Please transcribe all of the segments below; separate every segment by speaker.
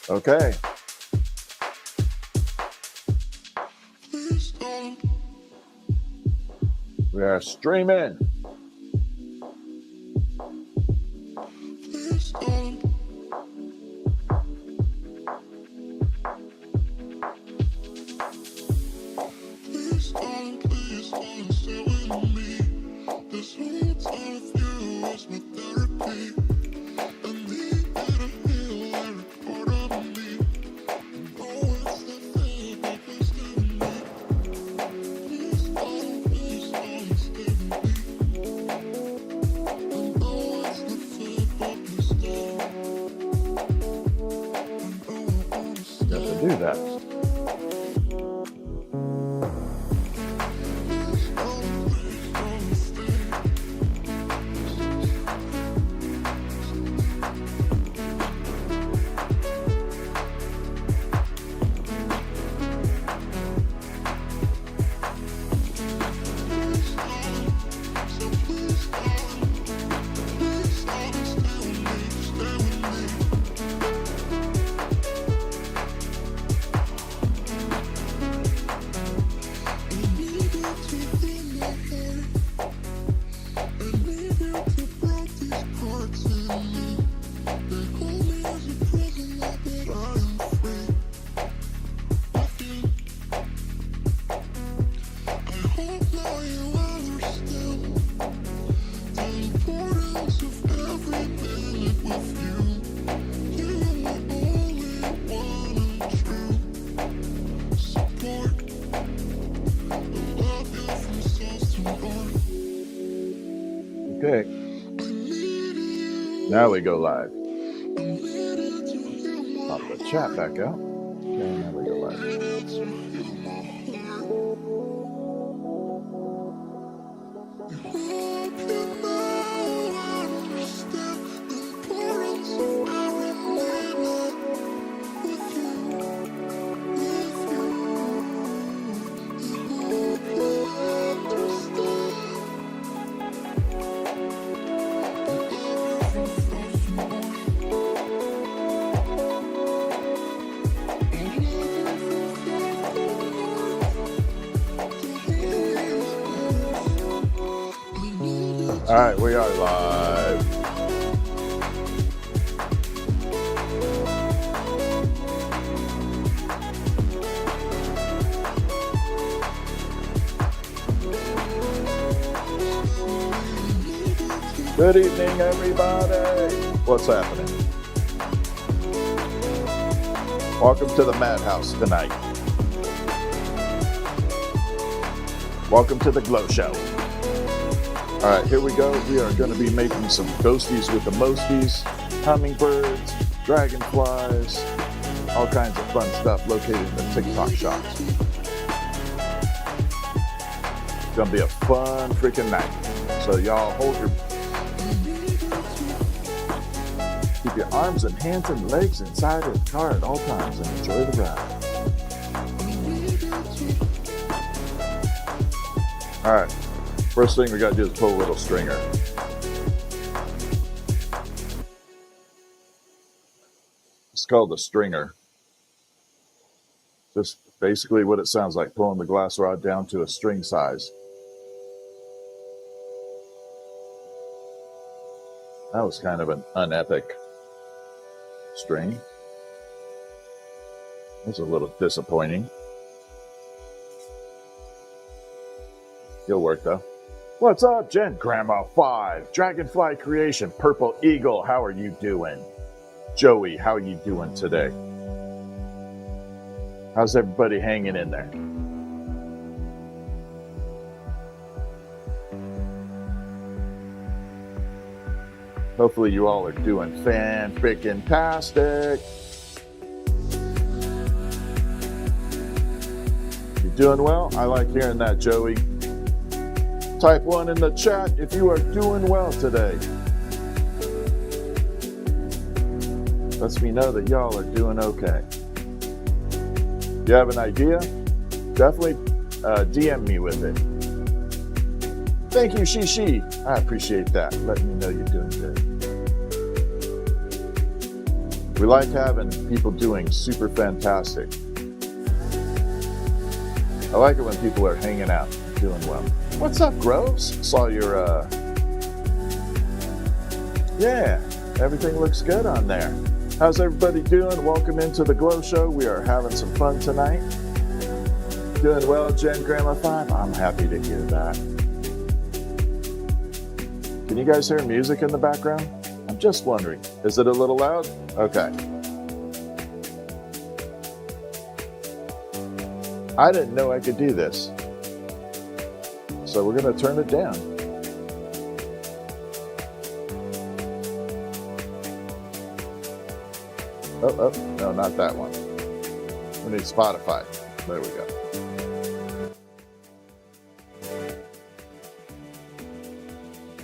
Speaker 1: Okay. We are streaming. Do that. Okay. Now we go live. Pop the chat back out. Okay, now we go live. All right, we are live. Good evening, everybody. What's happening? Welcome to the Madhouse tonight. Welcome to the Glow Show. All right, here we go. We are going to be making some ghosties with the mosties, hummingbirds, dragonflies, all kinds of fun stuff located in the TikTok shop. It's going to be a fun freaking night. So y'all keep your arms and hands and legs inside of the car at all times and enjoy the ride. All right. First thing we got to do is pull a little stringer. It's called the stringer. Just basically what it sounds like, pulling the glass rod down to a string size. That was kind of an unepic string. It was a little disappointing. You'll work though. What's up, Jen? Grandma 5, Dragonfly Creation, Purple Eagle, how are you doing? Joey, how are you doing today? How's everybody hanging in there? Hopefully you all are doing fan-frickin-tastic. You doing well? I like hearing that, Joey. Type 1 in the chat if you are doing well today. Lets me know that y'all are doing okay. If you have an idea, definitely DM me with it. Thank you, Shishi. I appreciate that. Letting me know you're doing good. We like having people doing super fantastic. I like it when people are hanging out, doing well. What's up, Groves? Saw your, yeah, everything looks good on there. How's everybody doing? Welcome into the Glow Show. We are having some fun tonight. Doing well, Jen Grandma 5. I'm happy to hear that. Can you guys hear music in the background? I'm just wondering. Is it a little loud? Okay. I didn't know I could do this. So we're going to turn it down. Oh, no, not that one. We need Spotify. There we go.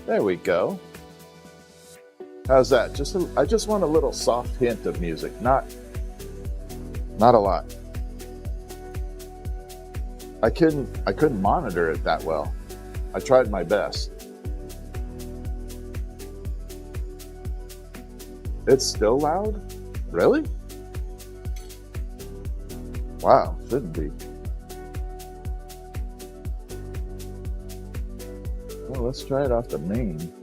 Speaker 1: There we go. How's that? I just want a little soft hint of music, not a lot. I couldn't monitor it that well. I tried my best. It's still loud? Really? Wow, shouldn't be. Well, let's try it off the main.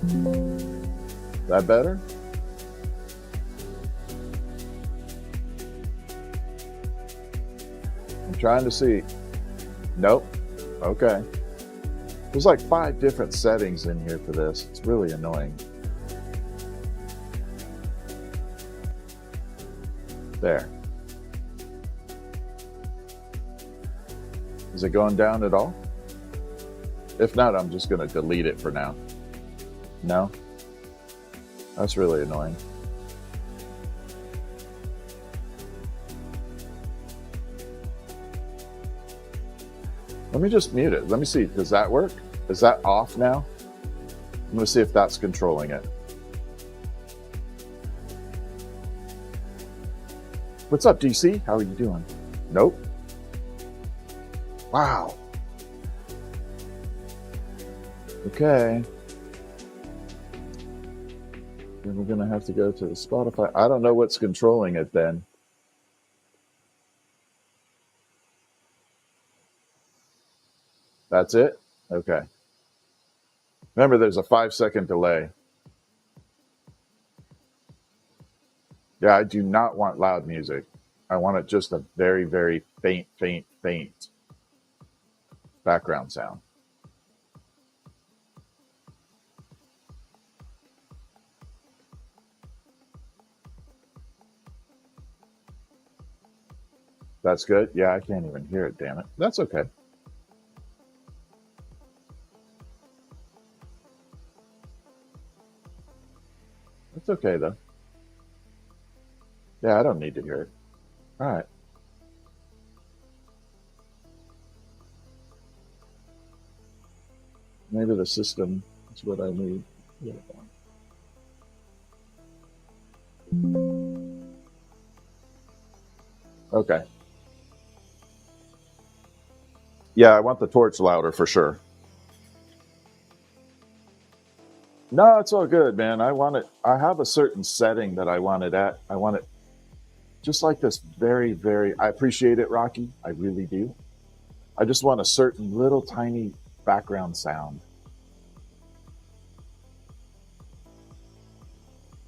Speaker 1: Is that better? I'm trying to see. Nope. Okay. There's like 5 different settings in here for this. It's really annoying. There. Is it going down at all? If not, I'm just going to delete it for now. No? That's really annoying. Let me just mute it. Let me see. Does that work? Is that off now? I'm going to see if that's controlling it. What's up, DC? How are you doing? Nope. Wow. Okay. Then we're going to have to go to the Spotify. I don't know what's controlling it then. That's it? Okay. Remember, there's a 5-second delay. Yeah, I do not want loud music. I want it just a very, very faint background sound. That's good? Yeah, I can't even hear it, damn it. That's okay. It's okay, though. Yeah, I don't need to hear it. All right. Maybe the system is what I need. Yeah. Okay. Yeah, I want the torch louder for sure. No, it's all good, man. I want it. I have a certain setting that I want it at. I want it just like this very, very, I appreciate it, Rocky. I really do. I just want a certain little tiny background sound.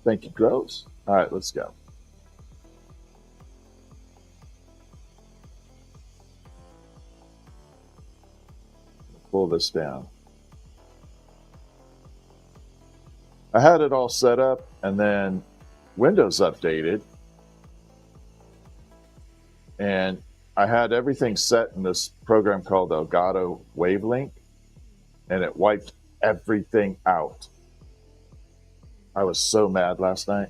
Speaker 1: Thank you, Groves. All right, let's go. Pull this down. I had it all set up and then Windows updated. And I had everything set in this program called Elgato Wavelink, and it wiped everything out. I was so mad last night,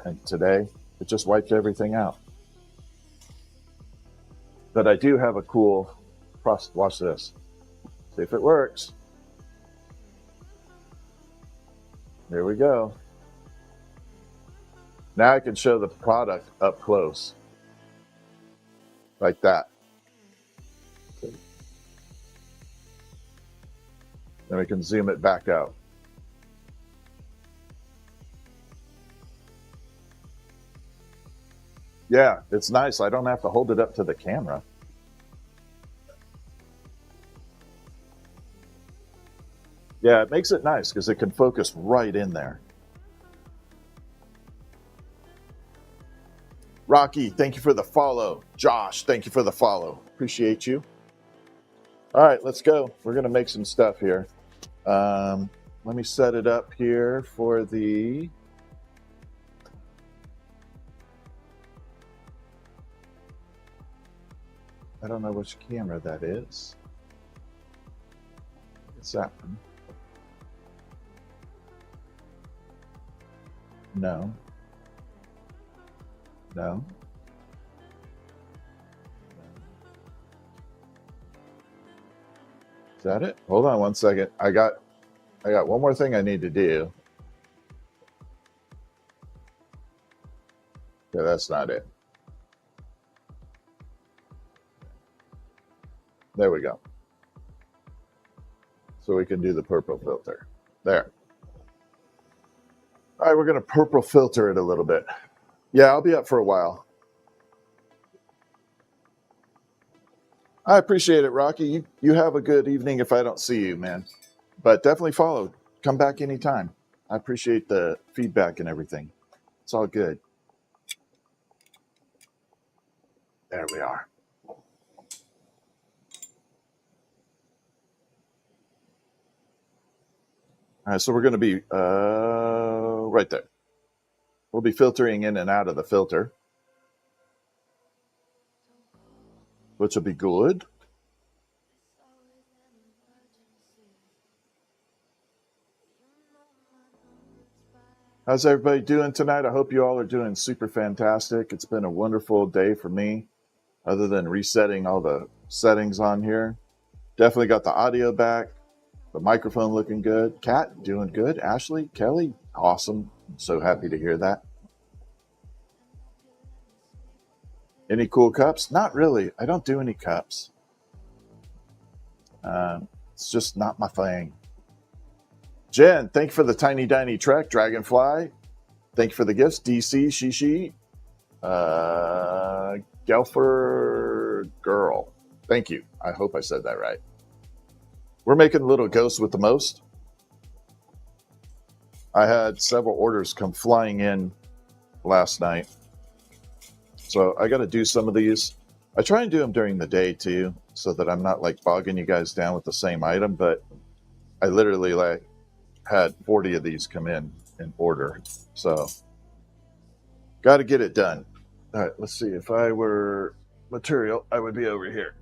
Speaker 1: and today it just wiped everything out. But I do have a cool process. Watch this. See if it works. There we go. Now I can show the product up close. Like that. Okay. Then we can zoom it back out. Yeah, it's nice. I don't have to hold it up to the camera. Yeah, it makes it nice because it can focus right in there. Rocky, thank you for the follow. Josh, thank you for the follow. Appreciate you. All right, let's go. We're going to make some stuff here. Let me set it up here for the... I don't know which camera that is. It's that one. No. No. Is that it? Hold on one second. I got one more thing I need to do. Yeah, that's not it. There we go. So we can do the purple filter. There. All right, we're going to purple filter it a little bit. Yeah, I'll be up for a while. I appreciate it, Rocky. You have a good evening if I don't see you, man. But definitely follow. Come back anytime. I appreciate the feedback and everything. It's all good. There we are. All right, so we're going to be right there. We'll be filtering in and out of the filter, which will be good. How's everybody doing tonight? I hope you all are doing super fantastic. It's been a wonderful day for me, other than resetting all the settings on here. Definitely got the audio back. The microphone looking good. Kat, doing good. Ashley, Kelly, awesome. So happy to hear that. Any cool cups? Not really. I don't do any cups. It's just not my thing. Jen, thank you for the tiny tiny trek. Dragonfly, thank you for the gifts. DC, Shishi, Gelfer Girl. Thank you. I hope I said that right. We're making little ghosts with the most. I had several orders come flying in last night. So I got to do some of these. I try and do them during the day too, so that I'm not like bogging you guys down with the same item. But I literally like had 40 of these come in order. So got to get it done. All right, let's see. If I were material, I would be over here.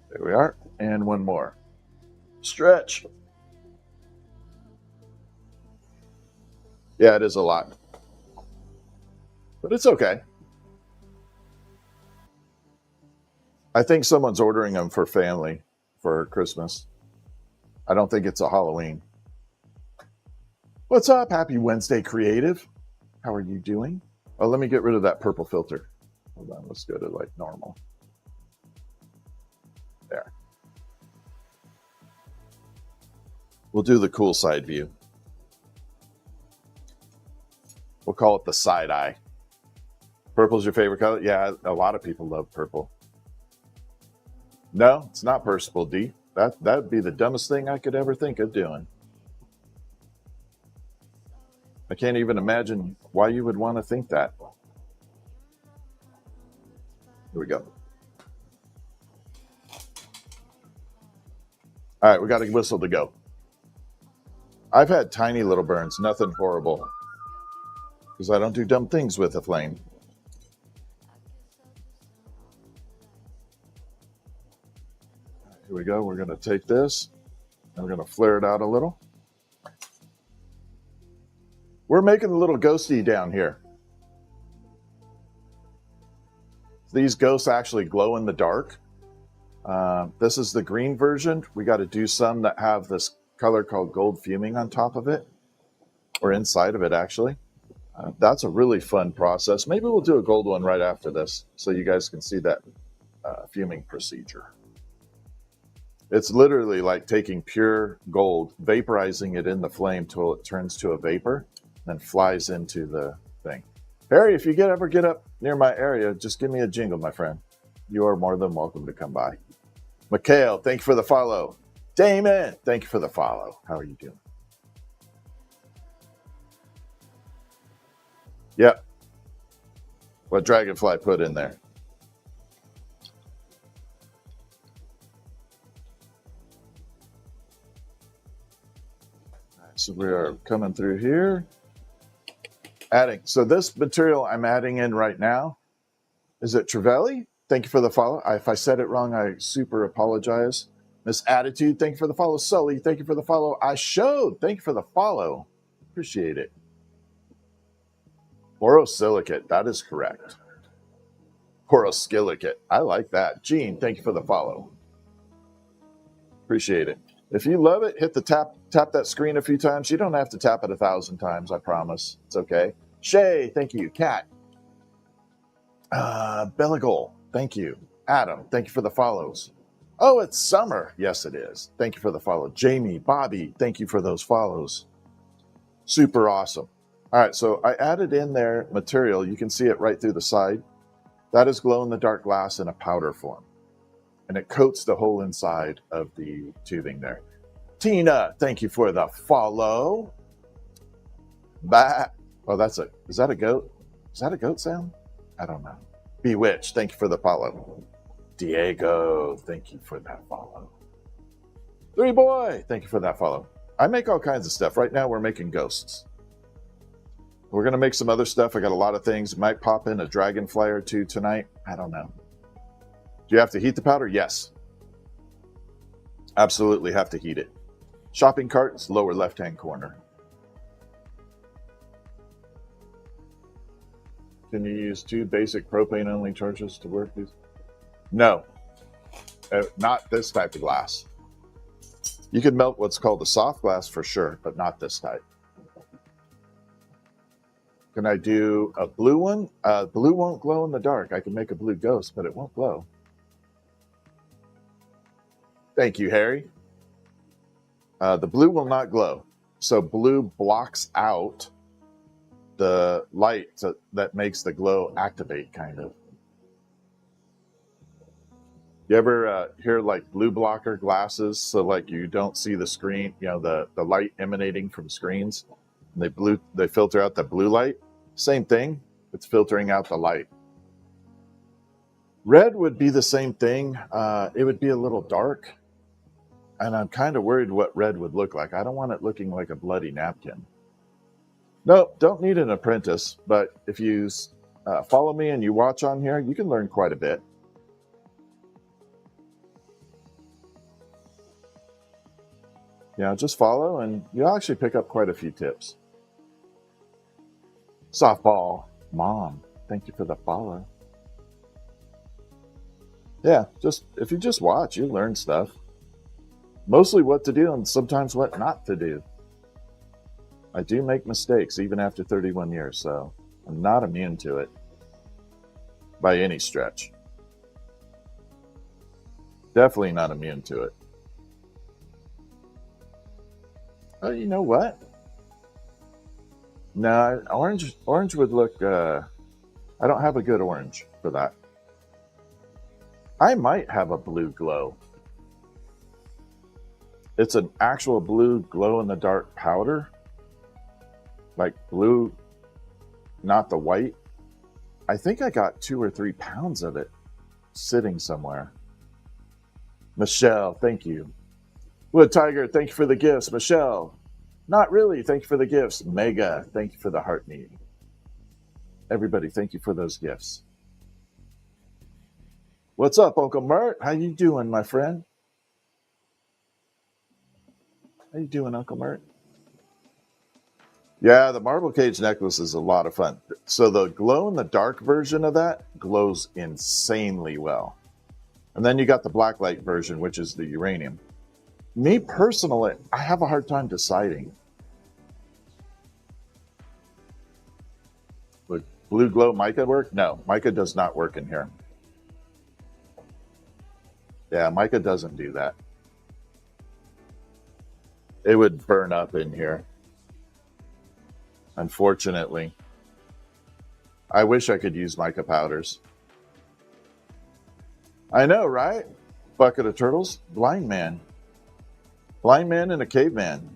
Speaker 1: There we are. And one more. Stretch. Yeah, it is a lot. But it's okay. I think someone's ordering them for family for Christmas. I don't think it's a Halloween. What's up? Happy Wednesday, Creative. How are you doing? Oh, let me get rid of that purple filter. Hold on, let's go to like normal. There. We'll do the cool side view. We'll call it the side eye. Purple's your favorite color? Yeah, a lot of people love purple. No, it's not Percival D. That'd be the dumbest thing I could ever think of doing. I can't even imagine why you would want to think that. Here we go. All right, we got a whistle to go. I've had tiny little burns, nothing horrible, because I don't do dumb things with a flame. Here we go. We're going to take this and we're going to flare it out a little. We're making a little ghosty down here. These ghosts actually glow in the dark. This is the green version. We got to do some that have this color called gold fuming on top of it, or inside of it actually. That's a really fun process. Maybe we'll do a gold one right after this so you guys can see that fuming procedure. It's literally like taking pure gold, vaporizing it in the flame till it turns to a vapor, then flies into the thing. Harry, if you ever get up near my area, just give me a jingle, my friend. You are more than welcome to come by. Mikhail, thank you for the follow. Damon, thank you for the follow. How are you doing? Yep. What Dragonfly put in there. So we are coming through here. Adding. So this material I'm adding in right now, is it Trevelli? Thank you for the follow. If I said it wrong, I super apologize. Miss Attitude, thank you for the follow. Sully, thank you for the follow. I showed, thank you for the follow. Appreciate it. Borosilicate, that is correct. Borosilicate, I like that. Gene, thank you for the follow. Appreciate it. If you love it, hit the tap that screen a few times. You don't have to tap it 1,000 times, I promise. It's okay. Shay, thank you. Kat. Belligol, thank you. Adam, thank you for the follows. Oh, it's summer. Yes, it is. Thank you for the follow. Jamie, Bobby, thank you for those follows. Super awesome. All right, so I added in there material. You can see it right through the side. That is glow-in-the-dark glass in a powder form. And it coats the whole inside of the tubing there. Tina, thank you for the follow. Bah. Oh, is that a goat? Is that a goat sound? I don't know. Bewitched, thank you for the follow. Diego, thank you for that follow. Three Boy, thank you for that follow. I make all kinds of stuff. Right now we're making ghosts. We're going to make some other stuff. I got a lot of things. Might pop in a dragonfly or two tonight. I don't know. Do you have to heat the powder? Yes. Absolutely have to heat it. Shopping cart is lower left-hand corner. Can you use 2 basic propane-only torches to work these? No. Not this type of glass. You can melt what's called a soft glass for sure, but not this type. Can I do a blue one? Blue won't glow in the dark. I can make a blue ghost, but it won't glow. Thank you, Harry. The blue will not glow. So blue blocks out the light that makes the glow activate, kind of. You ever hear like blue blocker glasses? So like you don't see the screen, you know, the light emanating from screens. And they filter out the blue light. Same thing. It's filtering out the light. Red would be the same thing. It would be a little dark. And I'm kind of worried what red would look like. I don't want it looking like a bloody napkin. No, don't need an apprentice. But if you follow me and you watch on here, you can learn quite a bit. Yeah, just follow and you'll actually pick up quite a few tips. Softball, Mom, thank you for the follow. Yeah, if you just watch, you learn stuff. Mostly what to do and sometimes what not to do. I do make mistakes even after 31 years, so I'm not immune to it by any stretch. Definitely not immune to it. Oh, you know what? No, orange would look, I don't have a good orange for that. I might have a blue glow. It's an actual blue glow-in-the-dark powder. Like blue, not the white. I think I got 2 or 3 pounds of it sitting somewhere. Michelle, thank you. Wood Tiger, thank you for the gifts. Michelle, not really, thank you for the gifts. Mega, thank you for the heart need. Everybody, thank you for those gifts. What's up, Uncle Mert? How you doing, my friend? How you doing, Uncle Mert? Yeah, the marble cage necklace is a lot of fun. So the glow-in-the-dark version of that glows insanely well. And then you got the blacklight version, which is the uranium. Me personally, I have a hard time deciding. Would blue glow mica work? No, mica does not work in here. Yeah, mica doesn't do that. It would burn up in here, unfortunately. I wish I could use mica powders. I know, right? Bucket of turtles, blind man. Blind man and a caveman.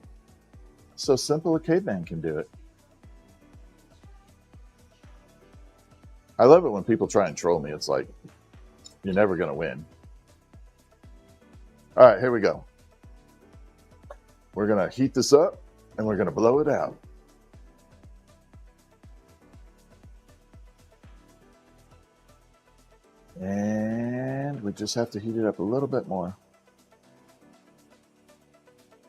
Speaker 1: So simple a caveman can do it. I love it when people try and troll me. It's like, you're never going to win. All right, here we go. We're going to heat this up and we're going to blow it out. And we just have to heat it up a little bit more.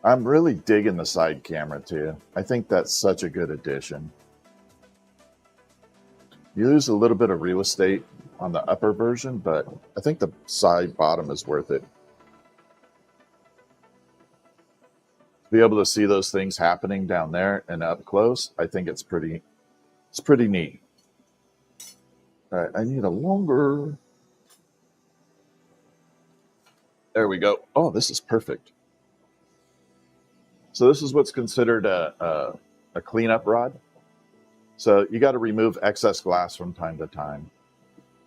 Speaker 1: I'm really digging the side camera too. I think that's such a good addition. You lose a little bit of real estate on the upper version, but I think the side bottom is worth it. To be able to see those things happening down there and up close, I think it's pretty neat. All right, I need a longer. There we go. Oh, this is perfect. So this is what's considered a cleanup rod. So you got to remove excess glass from time to time.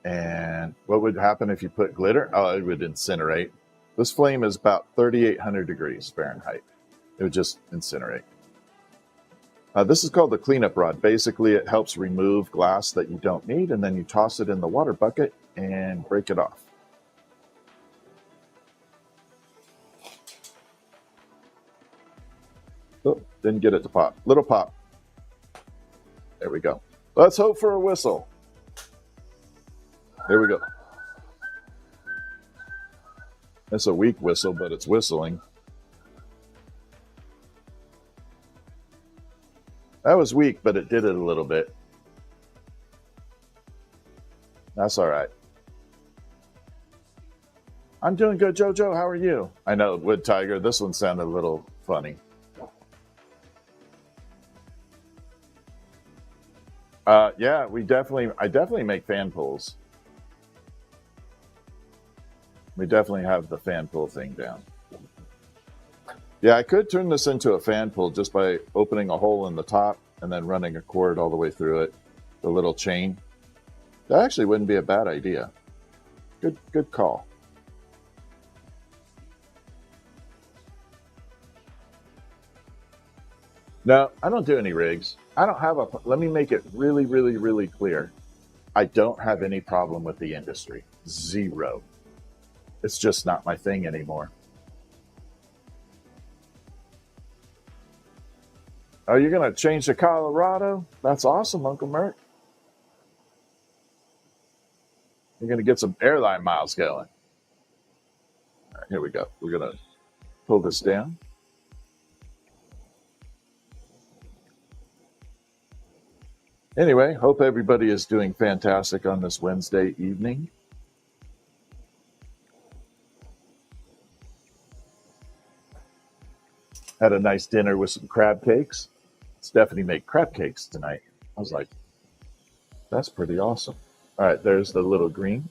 Speaker 1: And what would happen if you put glitter? Oh, it would incinerate. This flame is about 3,800 degrees Fahrenheit. It would just incinerate. This is called the cleanup rod. Basically, it helps remove glass that you don't need, and then you toss it in the water bucket and break it off. Oh, didn't get it to pop. Little pop. There we go. Let's hope for a whistle. Here we go. It's a weak whistle, but it's whistling. That was weak, but it did it a little bit. That's all right. I'm doing good, Jojo. How are you? I know, Wood Tiger. This one sounded a little funny. Yeah, I definitely make fan pulls. We definitely have the fan pull thing down. Yeah, I could turn this into a fan pull just by opening a hole in the top and then running a cord all the way through it, the little chain. That actually wouldn't be a bad idea. Good call. No, I don't do any rigs. I don't have let me make it really, really, really clear. I don't have any problem with the industry. Zero. It's just not my thing anymore. Oh, you're going to change to Colorado? That's awesome, Uncle Mert. You're going to get some airline miles going. All right, here we go. We're going to pull this down. Anyway, hope everybody is doing fantastic on this Wednesday evening. Had a nice dinner with some crab cakes. Stephanie made crab cakes tonight. I was like, that's pretty awesome. All right, there's the little green.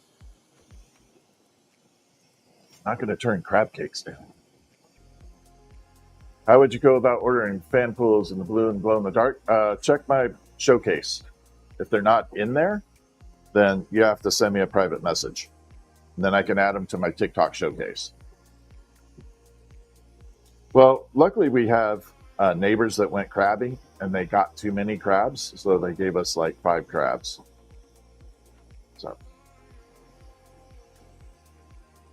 Speaker 1: Not going to turn crab cakes down. How would you go about ordering fan pools in the blue and glow in the dark? Check my showcase. If they're not in there, then you have to send me a private message. And then I can add them to my TikTok showcase. Well, luckily we have neighbors that went crabbing and they got too many crabs. So they gave us like 5 crabs. So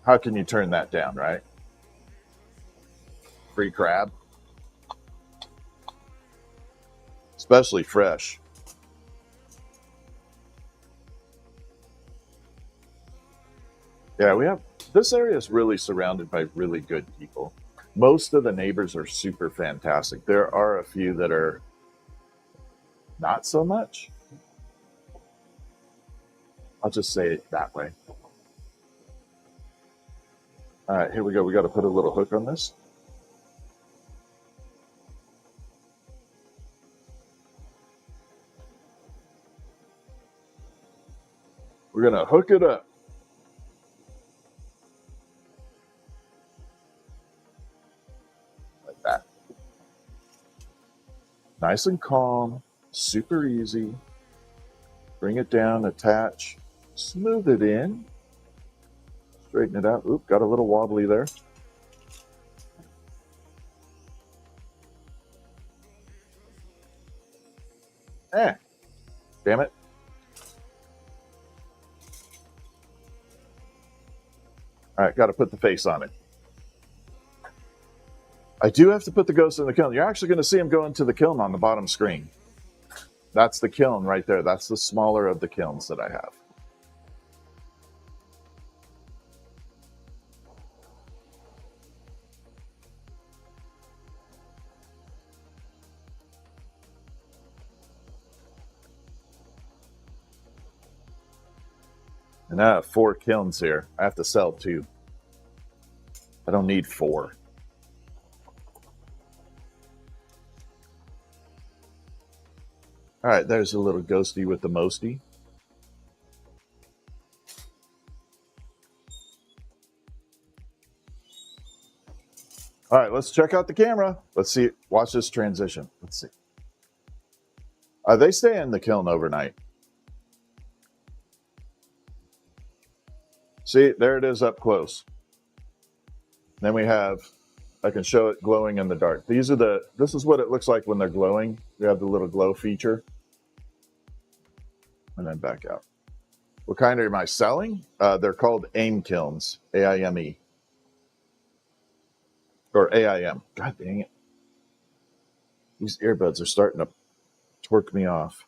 Speaker 1: how can you turn that down, right? Free crab. Especially fresh. Yeah, this area is really surrounded by really good people. Most of the neighbors are super fantastic. There are a few that are not so much. I'll just say it that way. All right, here we go. We got to put a little hook on this. We're going to hook it up. Like that. Nice and calm, super easy. Bring it down, attach, smooth it in, straighten it out. Oop, got a little wobbly there. Damn it. All right, got to put the face on it. I do have to put the ghost in the kiln. You're actually going to see him go into the kiln on the bottom screen. That's the kiln right there. That's the smaller of the kilns that I have. And I have 4 kilns here. I have to sell 2. I don't need 4. All right, there's a little ghosty with the mosty. All right, let's check out the camera. Let's see. Watch this transition. Let's see. They stay in the kiln overnight. See, there it is up close. Then we have, I can show it glowing in the dark. This is what it looks like when they're glowing. We have the little glow feature. And then back out. What kind am I selling? They're called AIM kilns, A-I-M-E. Or A-I-M. God dang it. These earbuds are starting to torque me off.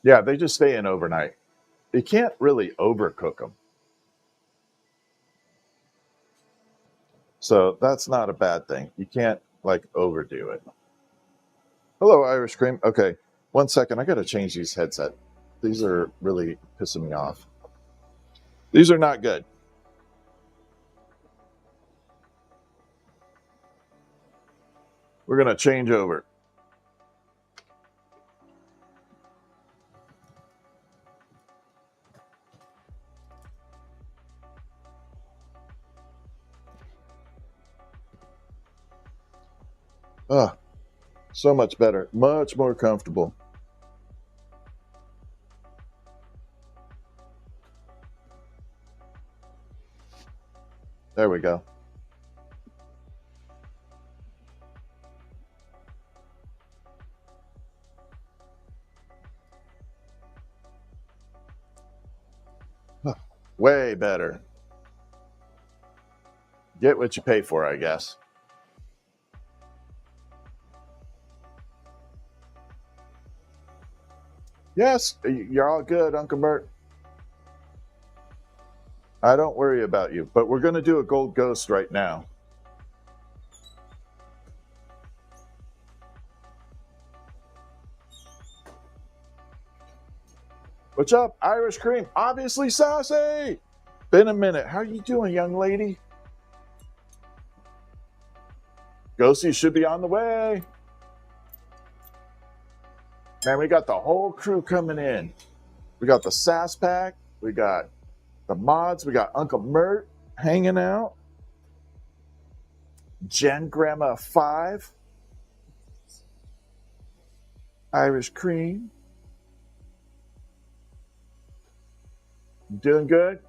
Speaker 1: Yeah, they just stay in overnight. You can't really overcook them. So that's not a bad thing. You can't like overdo it. Hello, Irish Cream. Okay, 1 second. I got to change these headset. These are really pissing me off. These are not good. We're going to change over. Oh, so much better. Much more comfortable. There we go. Way better. Get what you pay for, I guess. Yes, you're all good, Uncle Bert. I don't worry about you, but we're going to do a gold ghost right now. What's up, Irish Cream? Obviously sassy. Been a minute. How you doing, young lady? Ghosties should be on the way. Man, we got the whole crew coming in. We got the Sass Pack. We got the mods. We got Uncle Mert hanging out. Jen Grandma 5. Irish Cream. Doing good?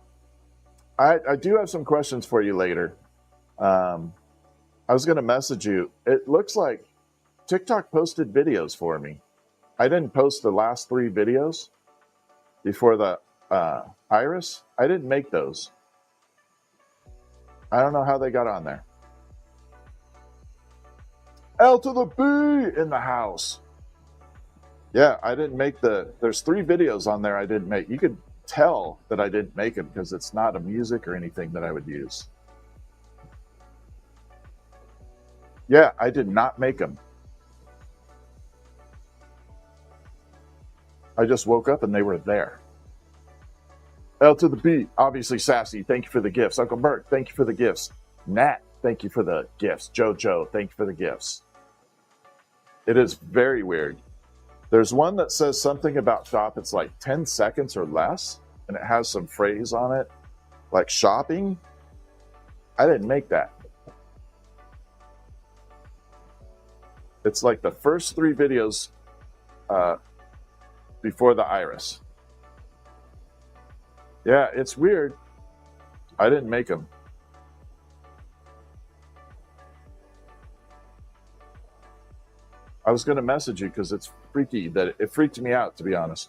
Speaker 1: I do have some questions for you later. I was going to message you. It looks like TikTok posted videos for me. I didn't post the last 3 videos before the Iris. I didn't make those. I don't know how they got on there. L to the B in the house. Yeah, I didn't make there's 3 videos on there I didn't make. You could tell that I didn't make them because it's not a music or anything that I would use. Yeah, I did not make them. I just woke up and they were there. L to the B, obviously sassy. Thank you for the gifts. Uncle Mert, thank you for the gifts. Nat, thank you for the gifts. Jojo, thank you for the gifts. It is very weird. There's one that says something about shop. It's like 10 seconds or less, and it has some phrase on it, like shopping. I didn't make that. It's like the first 3 videos before the iris. Yeah, it's weird. I didn't make them. I was going to message you because it's freaky that it freaked me out, to be honest.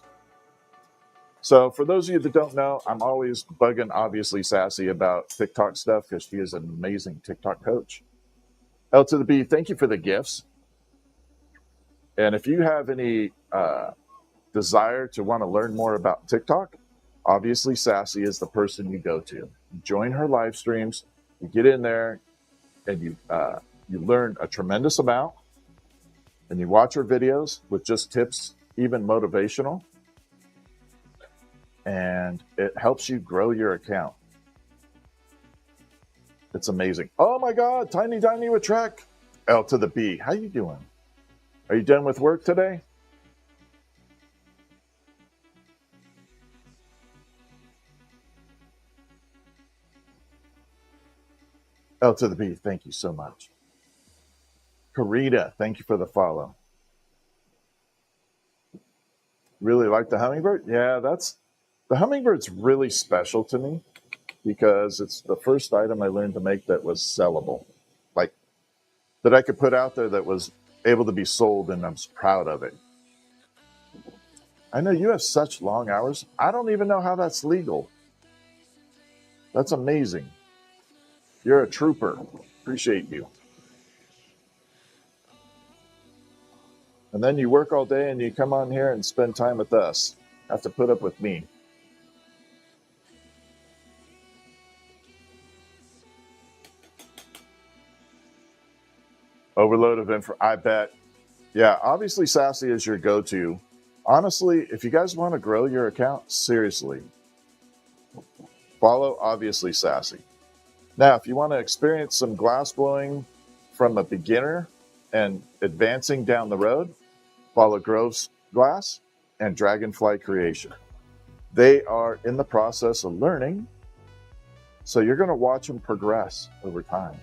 Speaker 1: So for those of you that don't know, I'm always bugging Obviously Sassy about TikTok stuff because she is an amazing TikTok coach. L to the B, thank you for the gifts. And if you have any desire to want to learn more about TikTok, Obviously Sassy is the person you go to. You join her live streams, you get in there, and you learn a tremendous amount. And you watch her videos with just tips, even motivational, and it helps you grow your account. It's amazing. Oh my God, Tiny with Trek. L to the B, how you doing? Are you done with work today? L to the B, thank you so much. Karita, thank you for the follow. Really like the hummingbird? Yeah, the hummingbird's really special to me because it's the first item I learned to make that was sellable. Like, that I could put out there that was able to be sold, and I'm proud of it. I know you have such long hours. I don't even know how that's legal. That's amazing. You're a trooper. Appreciate you. And then you work all day and you come on here and spend time with us. Have to put up with me. Overload of info. I bet. Yeah, Obviously Sassy is your go-to. Honestly, if you guys want to grow your account, seriously, follow Obviously Sassy. Now, if you want to experience some glass blowing from a beginner and advancing down the road, follow Grove's Glass and Dragonfly Creation. They are in the process of learning, so you're going to watch them progress over time.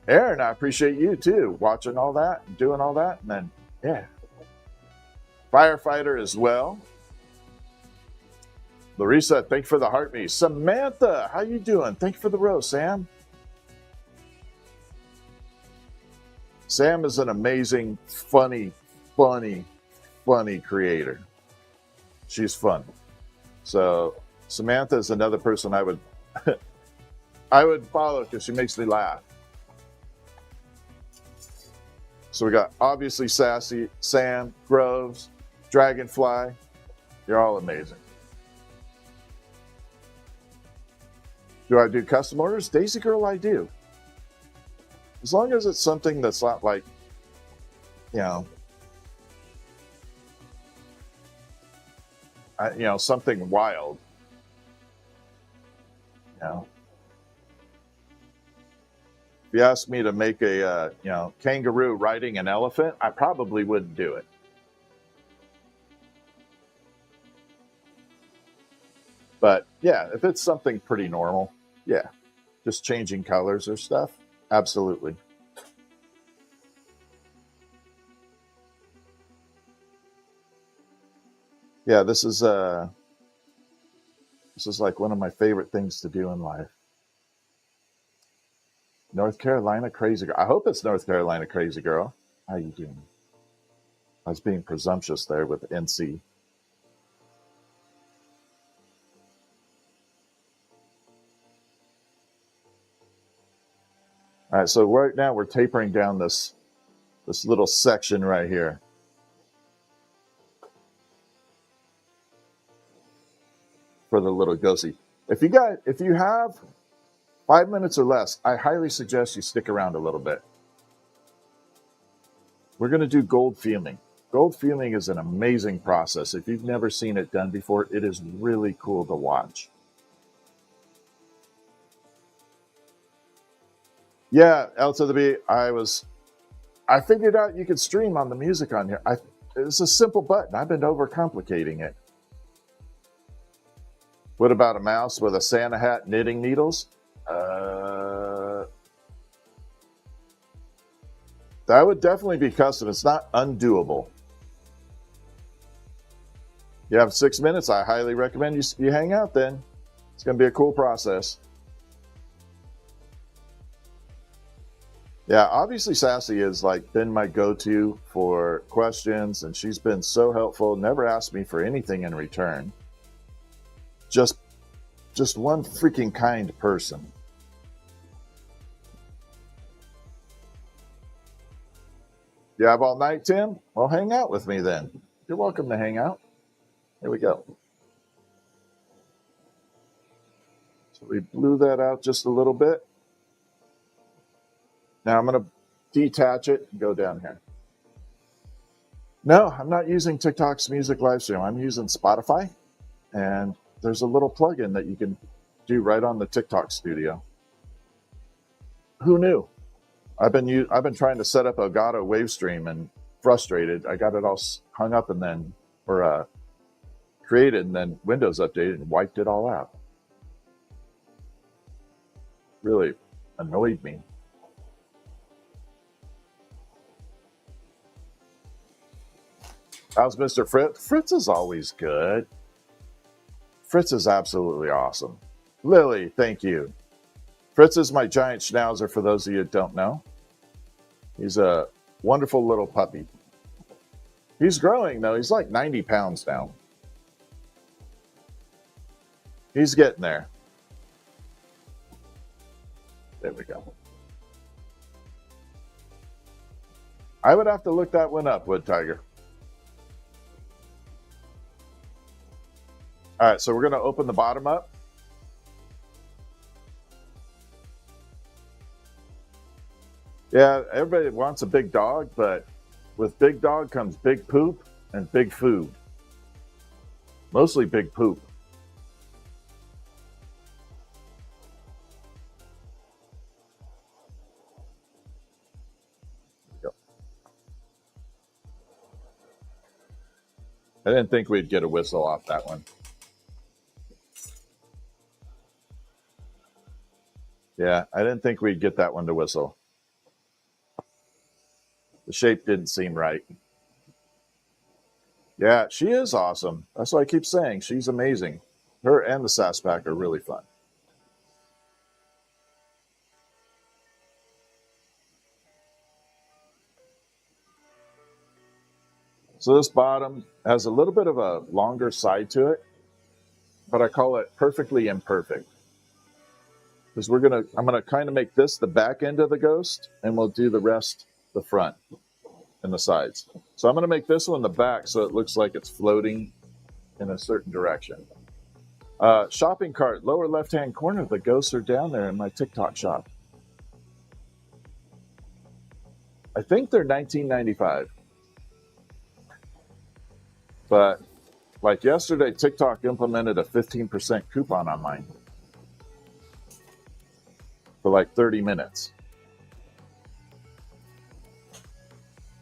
Speaker 1: Aaron, I appreciate you too, watching all that, doing all that, and then, yeah. Firefighter as well. Larissa, thank you for the heart me. Samantha, how you doing? Thank you for the rose, Sam. Sam is an amazing, funny creator. She's fun. So Samantha is another person I would I would follow because she makes me laugh. So we got Obviously Sassy, Sam, Groves, Dragonfly. You're all amazing. Do I do custom orders? Daisy Girl, I do. As long as it's something that's not like, something wild. If you asked me to make a, kangaroo riding an elephant, I probably wouldn't do it. But yeah, if it's something pretty normal, yeah, just changing colors or stuff, absolutely. Yeah, this is like one of my favorite things to do in life. North Carolina Crazy Girl. I hope it's North Carolina Crazy Girl. How you doing? I was being presumptuous there with NC. All right, so right now we're tapering down this little section right here. For the little ghosty. If you have 5 minutes or less, I highly suggest you stick around a little bit. We're going to do gold fuming. Gold fuming is an amazing process. If you've never seen it done before, it is really cool to watch. Yeah, L to the B, I figured out you could stream on the music on here. It's a simple button. I've been overcomplicating it. What about a mouse with a Santa hat knitting needles? That would definitely be custom. It's not undoable. You have 6 minutes. I highly recommend you hang out then. It's going to be a cool process. Yeah, obviously Sassy has like been my go-to for questions, and she's been so helpful. Never asked me for anything in return. Just one freaking kind person. You have all night, Tim? Well, hang out with me then. You're welcome to hang out. Here we go. So we blew that out just a little bit. Now I'm going to detach it and go down here. No, I'm not using TikTok's music live stream. I'm using Spotify, and there's a little plugin that you can do right on the TikTok studio. Who knew? I've been trying to set up Elgato Wavestream and frustrated. I got it all hung up and then created, and then Windows updated and wiped it all out. Really annoyed me. How's Mr. Fritz? Fritz is always good. Fritz is absolutely awesome. Lily, thank you. Fritz is my giant schnauzer, for those of you that don't know. He's a wonderful little puppy. He's growing, though. He's like 90 pounds now. He's getting there. There we go. I would have to look that one up, Wood Tiger. All right, so we're going to open the bottom up. Yeah, everybody wants a big dog, but with big dog comes big poop and big food. Mostly big poop. There we go. I didn't think we'd get a whistle off that one. Yeah, I didn't think we'd get that one to whistle. The shape didn't seem right. Yeah, she is awesome. That's what I keep saying. She's amazing. Her and the Sassback are really fun. So this bottom has a little bit of a longer side to it, but I call it perfectly imperfect. Because I'm gonna kind of make this the back end of the ghost, and we'll do the rest the front and the sides. So I'm gonna make this one the back so it looks like it's floating in a certain direction. Shopping cart, lower left-hand corner. The ghosts are down there in my TikTok shop. I think they're $19.95. But like yesterday, TikTok implemented a 15% coupon on mine for like 30 minutes.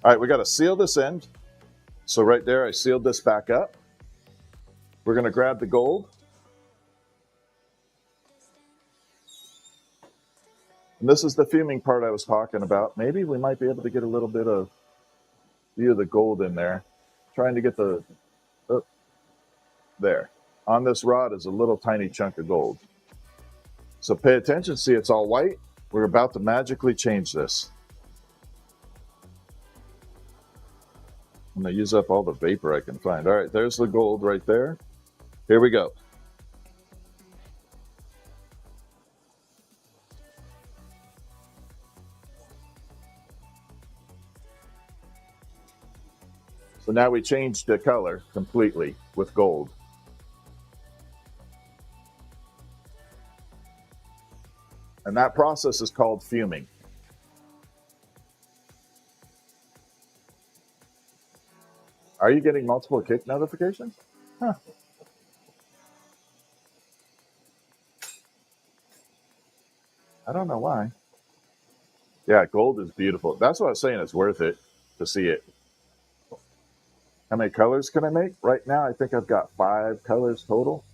Speaker 1: All right, we got to seal this end. So right there, I sealed this back up. We're going to grab the gold. And this is the fuming part I was talking about. Maybe we might be able to get a little bit of view of the gold in there. Trying to get the, there. On this rod is a little tiny chunk of gold. So pay attention, see it's all white. We're about to magically change this. I'm going to use up all the vapor I can find. All right, there's the gold right there. Here we go. So now we changed the color completely with gold. And that process is called fuming. Are you getting multiple kick notifications? Huh. I don't know why. Yeah, gold is beautiful. That's what I was saying. It's worth it to see it. How many colors can I make? Right now, I think I've got 5 colors total.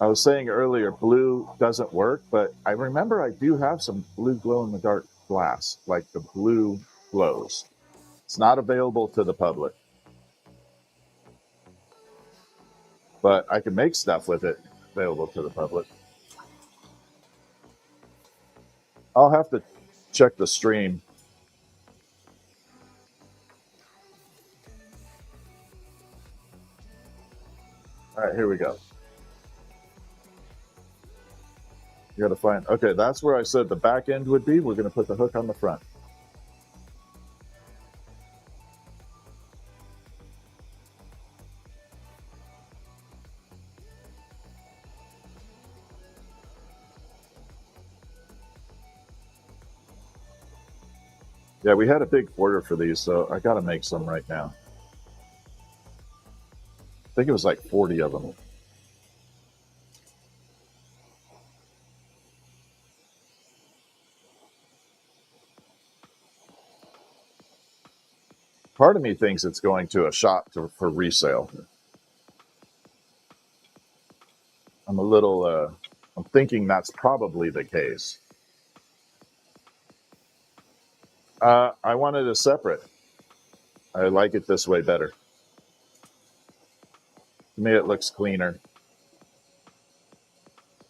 Speaker 1: I was saying earlier, blue doesn't work, but I remember I do have some blue glow-in-the-dark glass, like the blue glows. It's not available to the public, but I can make stuff with it available to the public. I'll have to check the stream. All right, here we go. You got to find, okay, that's where I said the back end would be. We're going to put the hook on the front. Yeah, we had a big order for these, so I got to make some right now. I think it was like 40 of them. Part of me thinks it's going to a shop for resale. I'm a little, I'm thinking that's probably the case. I wanted it separate. I like it this way better. To me, it looks cleaner.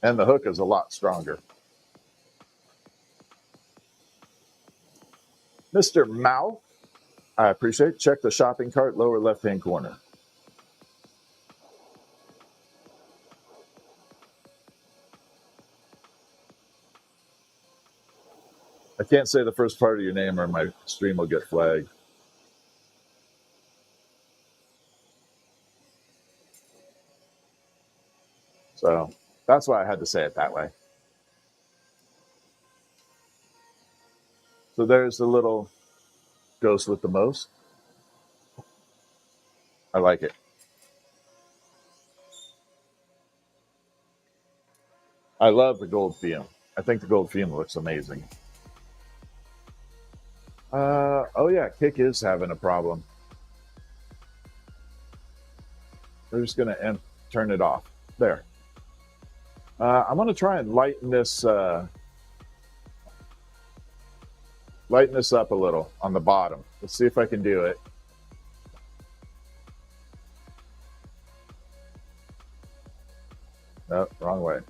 Speaker 1: And the hook is a lot stronger. Mr. Mao, I appreciate it. Check the shopping cart, lower left-hand corner. I can't say the first part of your name or my stream will get flagged. So that's why I had to say it that way. So there's the little ghost with the most. I like it. I love the gold theme. I think the gold theme looks amazing. Oh yeah, Kick is having a problem. We're just gonna turn it off. There. I'm gonna try and lighten this up a little on the bottom. Let's see if I can do it. No, wrong way.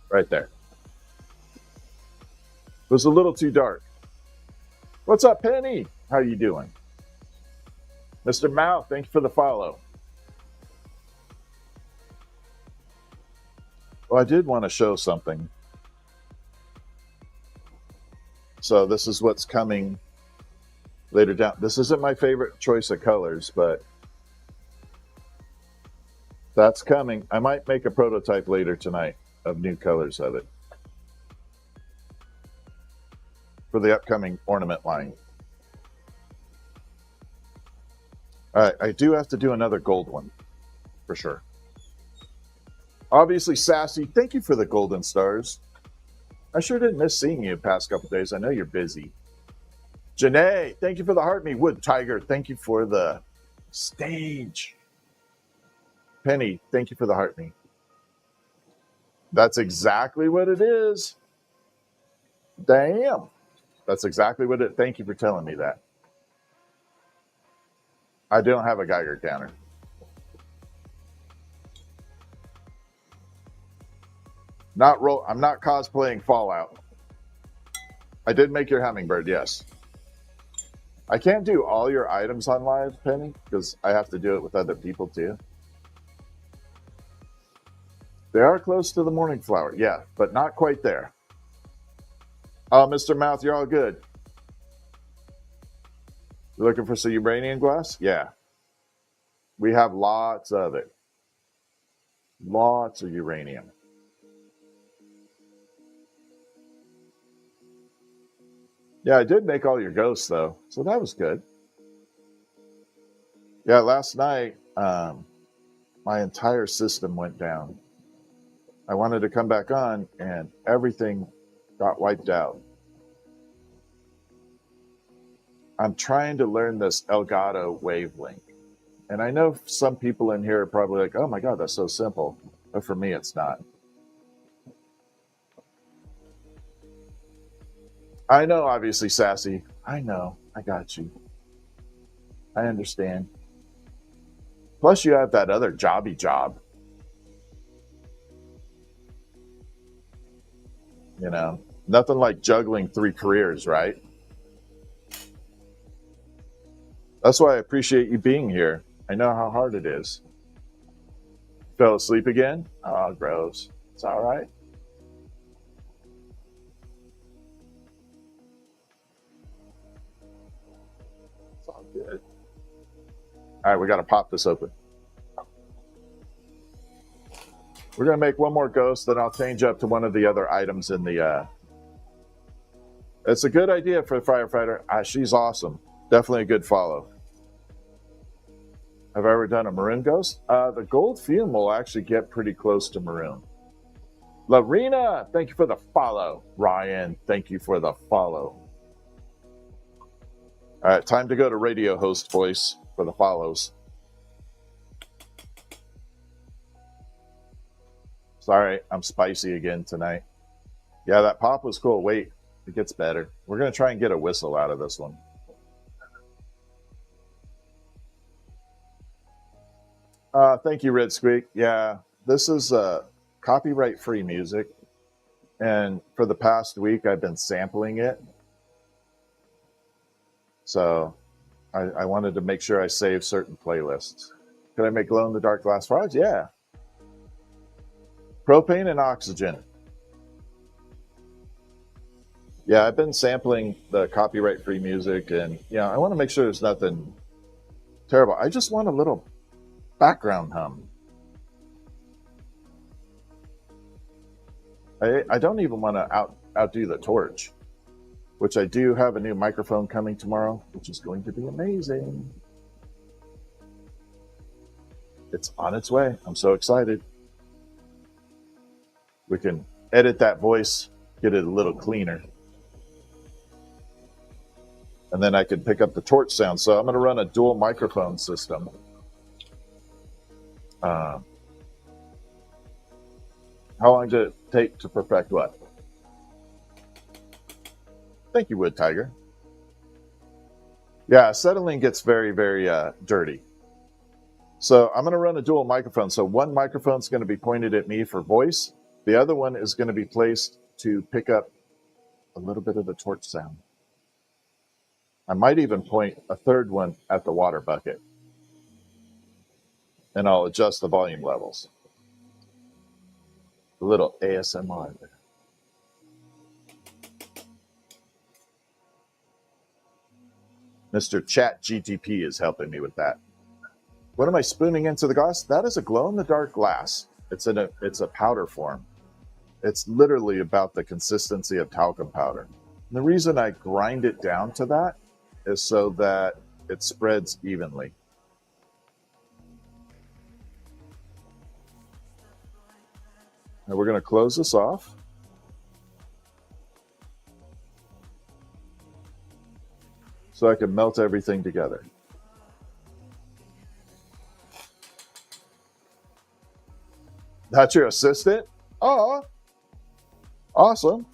Speaker 1: Right there. It was a little too dark. What's up, Penny? How you doing? Mr. Mao, thank you for the follow. Well, I did want to show something. So this is what's coming later down. This isn't my favorite choice of colors, but that's coming. I might make a prototype later tonight of new colors of it for the upcoming ornament line. All right, I do have to do another gold one for sure. Obviously, Sassy, thank you for the golden stars. I sure didn't miss seeing you the past couple days. I know you're busy. Janae, thank you for the heart me. Wood Tiger, thank you for the stage. Penny, thank you for the heart me. That's exactly what it is. Damn. That's exactly what it. Thank you for telling me that. I don't have a Geiger counter. I'm not cosplaying Fallout. I did make your hummingbird, yes. I can't do all your items on live, Penny, because I have to do it with other people too. They are close to the morning flower, yeah, but not quite there. Oh, Mr. Mouth, you're all good. You're looking for some uranium glass? Yeah. We have lots of it. Lots of uranium. Yeah, I did make all your ghosts, though, so that was good. Yeah, last night, my entire system went down. I wanted to come back on, and everything got wiped out. I'm trying to learn this Elgato wavelength. And I know some people in here are probably like, oh my God, that's so simple. But for me, it's not. I know, obviously, Sassy. I know. I got you. I understand. Plus, you have that other jobby job. You know, nothing like juggling 3 careers, right? That's why I appreciate you being here. I know how hard it is. Fell asleep again? Oh, gross. It's all right. It's all good. All right, we got to pop this open. We're going to make one more ghost, then I'll change up to one of the other items in the... It's a good idea for the firefighter. She's awesome. Definitely a good follow. Have I ever done a maroon ghost? The gold fume will actually get pretty close to maroon. Larina, thank you for the follow. Ryan, thank you for the follow. All right, time to go to radio host voice for the follows. Sorry, I'm spicy again tonight. Yeah, that pop was cool. Wait, it gets better. We're going to try and get a whistle out of this one. Thank you, Red Squeak. Yeah, this is copyright-free music. And for the past week, I've been sampling it. So I wanted to make sure I save certain playlists. Can I make glow-in-the-dark glass frogs? Yeah. Propane and oxygen. Yeah, I've been sampling the copyright-free music, and I want to make sure there's nothing terrible. I just want a little background hum. I don't even want to outdo the torch, which I do have a new microphone coming tomorrow, which is going to be amazing. It's on its way. I'm so excited. We can edit that voice, get it a little cleaner. And then I can pick up the torch sound. So I'm going to run a dual microphone system. How long did it take to perfect what? Thank you, Wood Tiger. Yeah, acetylene gets very, very dirty. So I'm going to run a dual microphone. So one microphone is going to be pointed at me for voice. The other one is going to be placed to pick up a little bit of the torch sound. I might even point a third one at the water bucket. And I'll adjust the volume levels. A little ASMR there. Mr. Chat GTP is helping me with that. What am I spooning into the glass? That is a glow-in-the-dark glass. It's a powder form. It's literally about the consistency of talcum powder. And the reason I grind it down to that is so that it spreads evenly. Now we're going to close this off. So I can melt everything together. That's your assistant? Oh, awesome.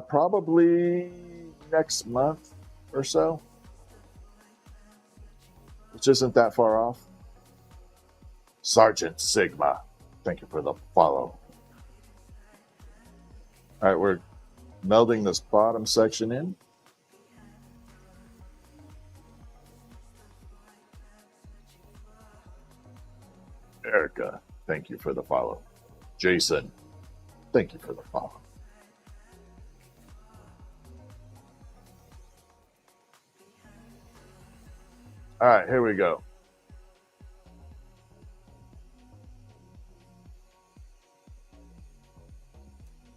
Speaker 1: Probably next month or so, which isn't that far off. Sergeant Sigma, thank you for the follow. All right, we're melding this bottom section in. Erica, thank you for the follow. Jason, thank you for the follow. All right, here we go.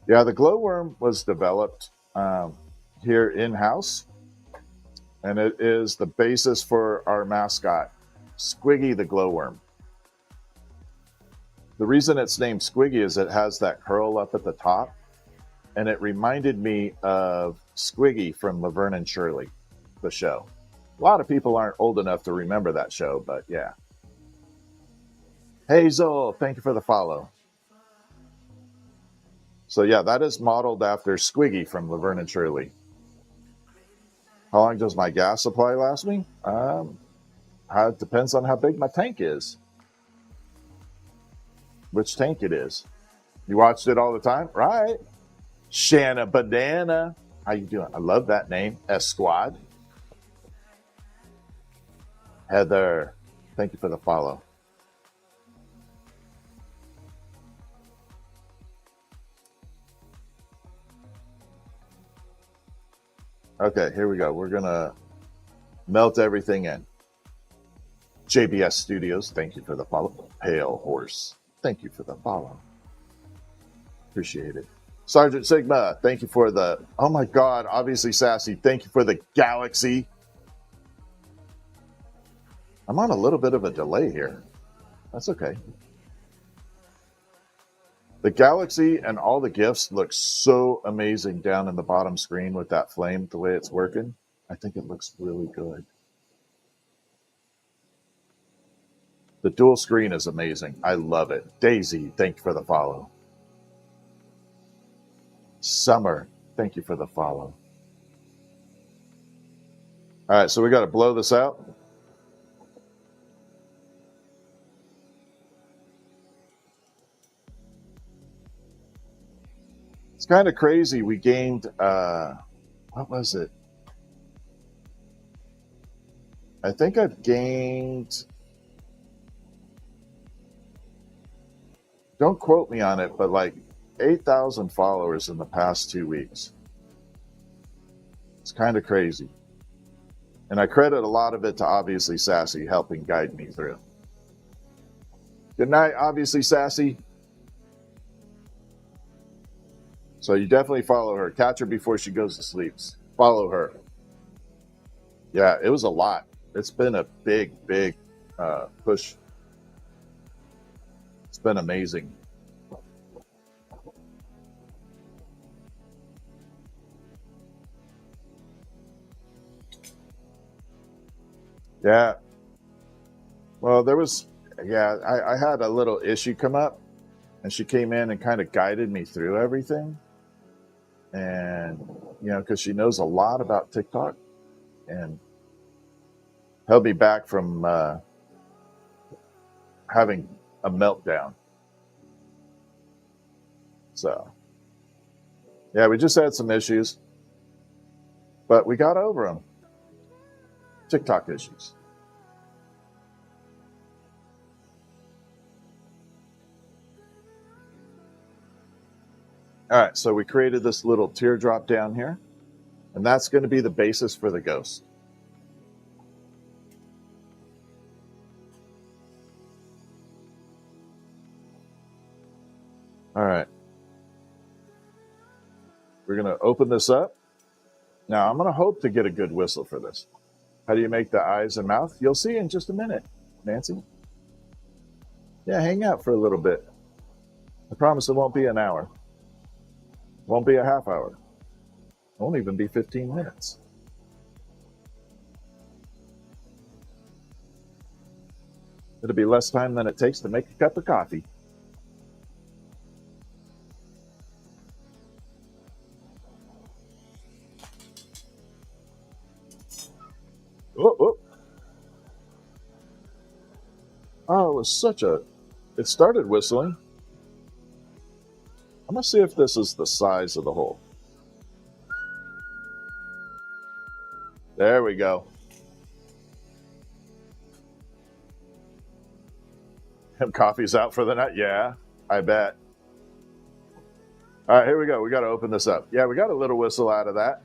Speaker 1: Yeah, the glowworm was developed here in-house, and it is the basis for our mascot, Squiggy the glowworm. The reason it's named Squiggy is it has that curl up at the top, and it reminded me of Squiggy from Laverne and Shirley, the show. A lot of people aren't old enough to remember that show, but yeah. Hazel, thank you for the follow. So yeah, that is modeled after Squiggy from Laverne and Shirley. How long does my gas supply last me? It depends on how big my tank is. Which tank it is. You watched it all the time? Right. Shanna Banana. How you doing? I love that name. S Squad. Heather, thank you for the follow. Okay, here we go. We're going to melt everything in. JBS Studios, thank you for the follow. Pale Horse, thank you for the follow. Appreciate it. Sergeant Sigma, thank you for the, oh my God, obviously Sassy, thank you for the Galaxy. I'm on a little bit of a delay here. That's okay. The Galaxy and all the gifts look so amazing down in the bottom screen with that flame, the way it's working. I think it looks really good. The dual screen is amazing. I love it. Daisy, thank you for the follow. Summer, thank you for the follow. All right, so we got to blow this out. It's kind of crazy. We gained, what was it? I think I've gained, don't quote me on it, but like 8,000 followers in the past 2 weeks. It's kind of crazy. And I credit a lot of it to obviously Sassy helping guide me through. Good night, obviously Sassy. So you definitely follow her. Catch her before she goes to sleep. Follow her. Yeah, it was a lot. It's been a big push. It's been amazing. Yeah. Well, there was, I had a little issue come up, and she came in and kind of guided me through everything. And, because she knows a lot about TikTok and held me back from having a meltdown. So, yeah, we just had some issues, but we got over them. TikTok issues. All right, so we created this little teardrop down here, and that's going to be the basis for the ghost. All right. We're going to open this up. Now, I'm going to hope to get a good whistle for this. How do you make the eyes and mouth? You'll see in just a minute, Nancy. Yeah, hang out for a little bit. I promise it won't be an hour. Won't be a half hour. It won't even be 15 minutes. It'll be less time than it takes to make a cup of coffee. Oh, it was it started whistling. I'm going to see if this is the size of the hole. There we go. Coffee's out for the night? Yeah, I bet. All right, here we go. We got to open this up. Yeah, we got a little whistle out of that.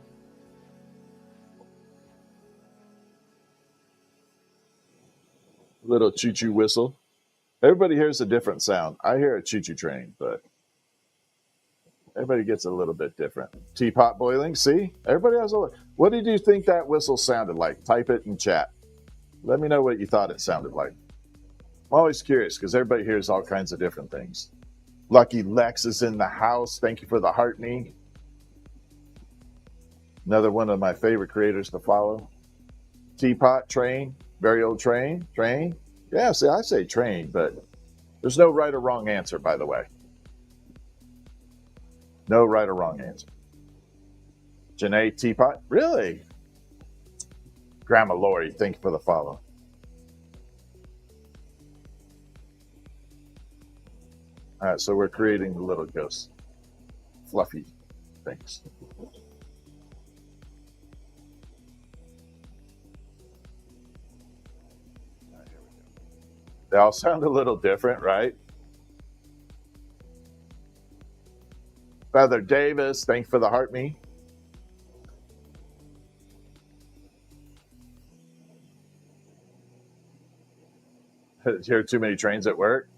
Speaker 1: Little choo-choo whistle. Everybody hears a different sound. I hear a choo-choo train, but everybody gets a little bit different. Teapot boiling, see? Everybody has a... What did you think that whistle sounded like? Type it in chat. Let me know what you thought it sounded like. I'm always curious because everybody hears all kinds of different things. Lucky Lex is in the house. Thank you for the heart knee. Another one of my favorite creators to follow. Teapot, train, very old train. Yeah, see, I say train, but There's no right or wrong answer, by the way. No right or wrong answer. Janae Teapot, really? Grandma Lori, thank you for the follow. All right, so we're creating the little ghost, fluffy things. They all sound a little different, right? Feather Davis, thank you for the heart me. Hear too many trains at work.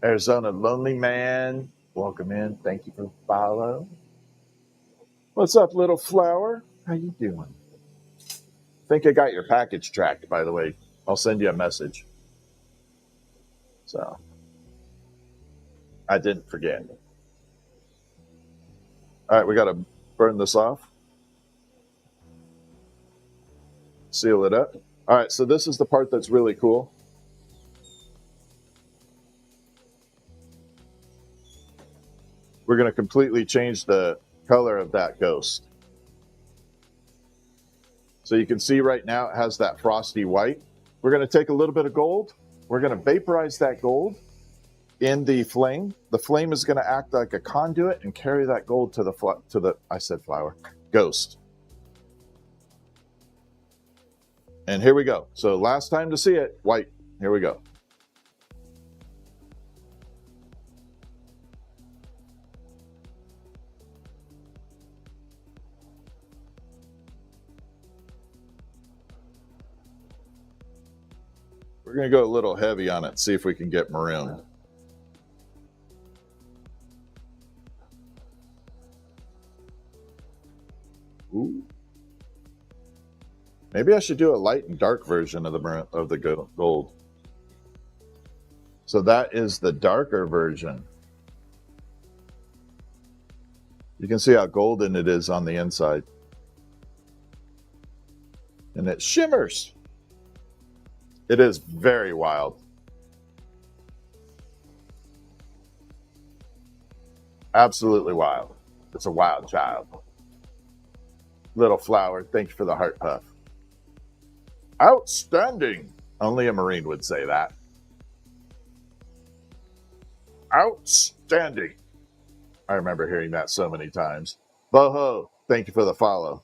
Speaker 1: Arizona Lonely Man, welcome in. Thank you for the follow. What's up, little flower? How you doing? Think I got your package tracked, by the way. I'll send you a message. So I didn't forget. All right, we got to burn this off. Seal it up. All right, so this is the part that's really cool. We're going to completely change the color of that ghost. So you can see right now it has that frosty white. We're going to take a little bit of gold. We're going to vaporize that gold in the flame. The flame is going to act like a conduit and carry that gold to the I said flower, ghost. And here we go. So last time to see it, white. Here we go. We're going to go a little heavy on it, see if we can get maroon. Ooh. Maybe I should do a light and dark version of the gold. So that is the darker version. You can see how golden it is on the inside. And it shimmers. It is very wild. Absolutely wild. It's a wild child. Little flower, thank you for the heart puff. Outstanding. Only a Marine would say that. Outstanding. I remember hearing that so many times. Boho, thank you for the follow.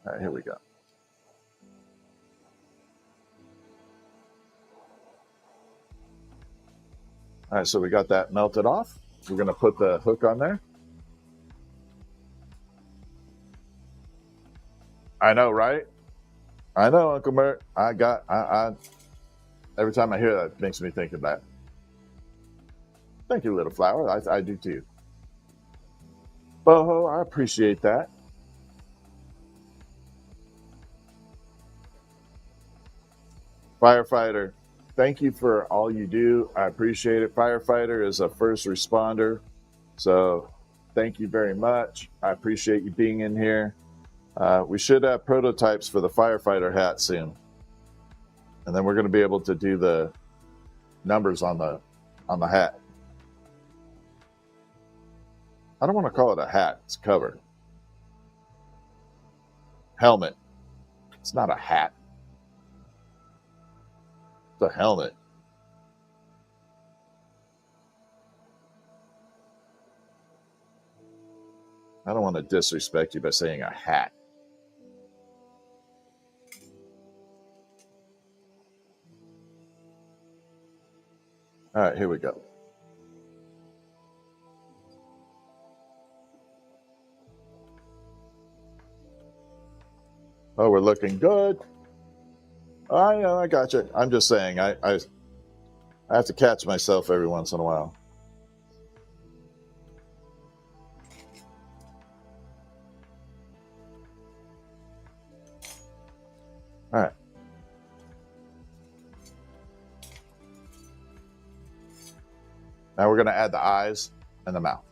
Speaker 1: All right, here we go. All right, so we got that melted off. We're going to put the hook on there. I know, right? I know, Uncle Mert. Every time I hear that, it makes me think of that. Thank you, little flower. I do too. Boho, I appreciate that. Firefighter, thank you for all you do. I appreciate it. Firefighter is a first responder. So thank you very much. I appreciate you being in here. We should have prototypes for the firefighter hat soon. And then we're going to be able to do the numbers on the hat. I don't want to call it a hat. It's cover. Helmet. It's not a hat. It's a helmet. I don't want to disrespect you by saying a hat. All right, here we go. Oh, we're looking good. I know, I got you. I'm just saying, I have to catch myself every once in a while. All right. Now we're going to add the eyes and the mouth.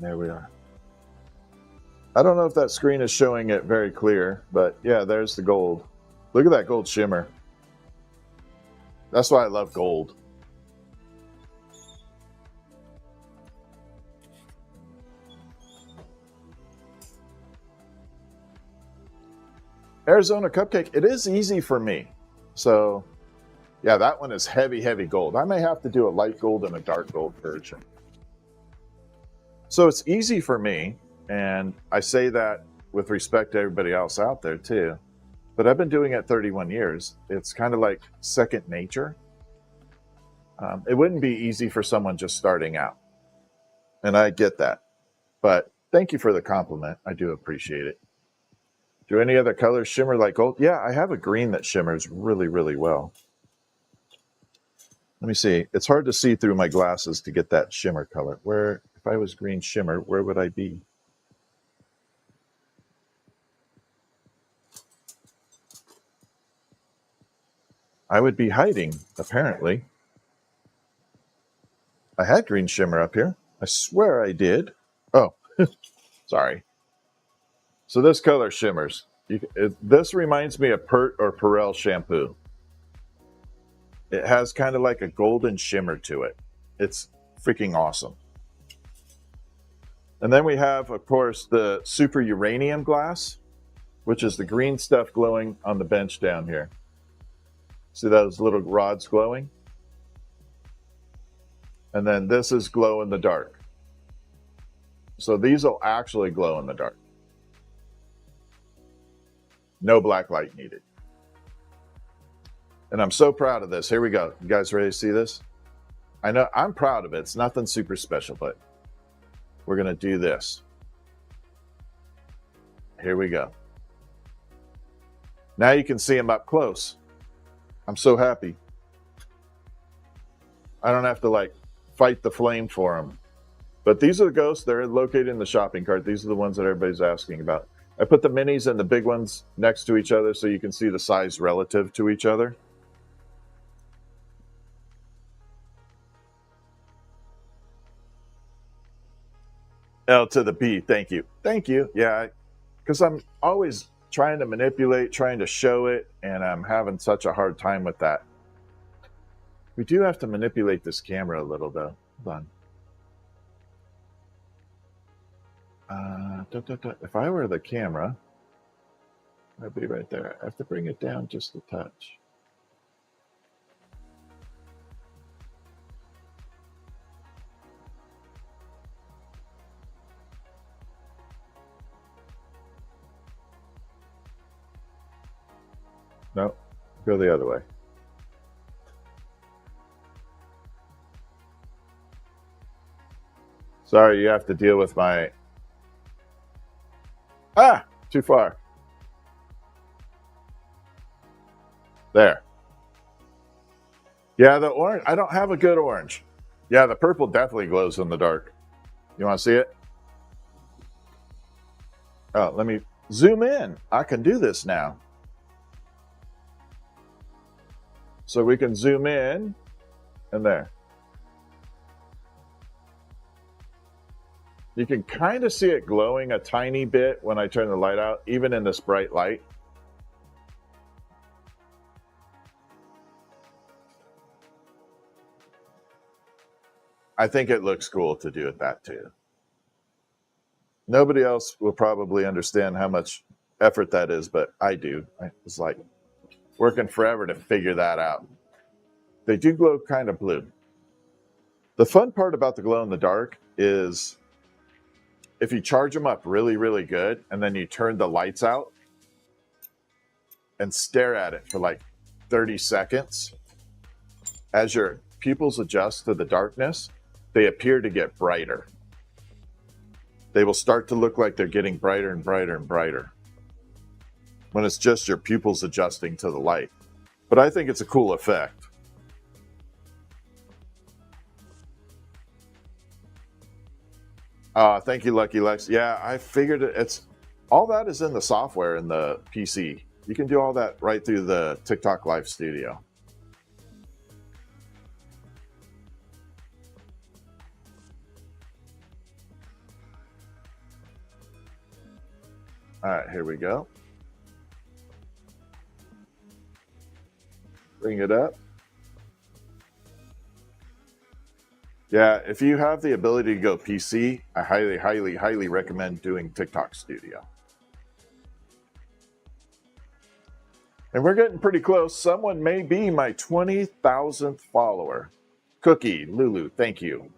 Speaker 1: There we are. I don't know if that screen is showing it very clear, but yeah, there's the gold. Look at that gold shimmer. That's why I love gold. Arizona Cupcake, it is easy for me. So yeah, that one is heavy, heavy gold. I may have to do a light gold and a dark gold version. So it's easy for me, and I say that with respect to everybody else out there too. But I've been doing it 31 years. It's kind of like second nature. It wouldn't be easy for someone just starting out. And I get that. But thank you for the compliment. I do appreciate it. Do any other colors shimmer like gold? Yeah, I have a green that shimmers really, really well. Let me see. It's hard to see through my glasses to get that shimmer color. Where, if I was green shimmer, where would I be? I would be hiding, apparently. I had green shimmer up here. I swear I did. Oh, sorry. So this color shimmers. This reminds me of Pert or Perel shampoo. It has kind of like a golden shimmer to it. It's freaking awesome. And then we have, of course, the super uranium glass, which is the green stuff glowing on the bench down here. See those little rods glowing? And then this is glow in the dark. So these will actually glow in the dark. No black light needed. And I'm so proud of this. Here we go. You guys ready to see this? I know I'm proud of it. It's nothing super special, but we're going to do this. Here we go. Now you can see them up close. I'm so happy. I don't have to like fight the flame for them. But these are the ghosts. They're located in the shopping cart. These are the ones that everybody's asking about. I put the minis and the big ones next to each other so you can see the size relative to each other. L to the B, thank you. Thank you. Yeah, because I'm always trying to manipulate, trying to show it, and I'm having such a hard time with that. We do have to manipulate this camera a little, though. Hold on. If I were the camera, I'd be right there. I have to bring it down just a touch. No, go the other way. Sorry, you have to deal with my... Ah, too far. There. Yeah, the orange, I don't have a good orange. Yeah, the purple definitely glows in the dark. You want to see it? Oh, let me zoom in. I can do this now. So we can zoom in and there. You can kind of see it glowing a tiny bit when I turn the light out, even in this bright light. I think it looks cool to do it that too. Nobody else will probably understand how much effort that is, but I do. It's like working forever to figure that out. They do glow kind of blue. The fun part about the glow in the dark is if you charge them up really, really good, and then you turn the lights out and stare at it for like 30 seconds, as your pupils adjust to the darkness, they appear to get brighter. They will start to look like they're getting brighter and brighter and brighter when it's just your pupils adjusting to the light. But I think it's a cool effect. Thank you, Lucky Lex. Yeah, I figured it's all that is in the software in the PC. You can do all that right through the TikTok Live Studio. All right, here we go. Bring it up. Yeah, if you have the ability to go PC, I highly, highly, highly recommend doing TikTok Studio. And we're getting pretty close. Someone may be my 20,000th follower. Cookie, Lulu, thank you.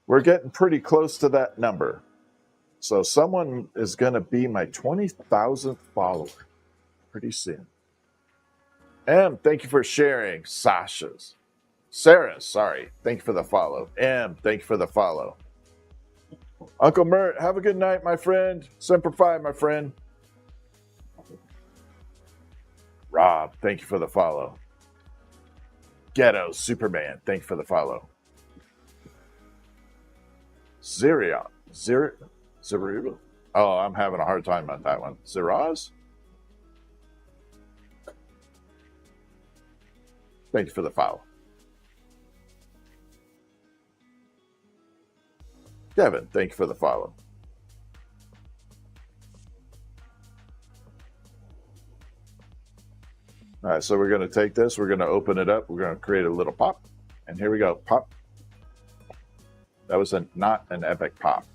Speaker 1: We're getting pretty close to that number. So someone is going to be my 20,000th follower pretty soon. M, thank you for sharing. Sasha's. Sarah, sorry. Thank you for the follow. M, thank you for the follow. Uncle Mert, have a good night, my friend. Semper Fi, my friend. Rob, thank you for the follow. Ghetto Superman, thank you for the follow. Zirion. Zirion? Oh, I'm having a hard time about that one. Ziraz? Thank you for the follow. Kevin, thank you for the follow. All right, so we're going to take this. We're going to open it up. We're going to create a little pop. And here we go. Pop. That was not an epic pop.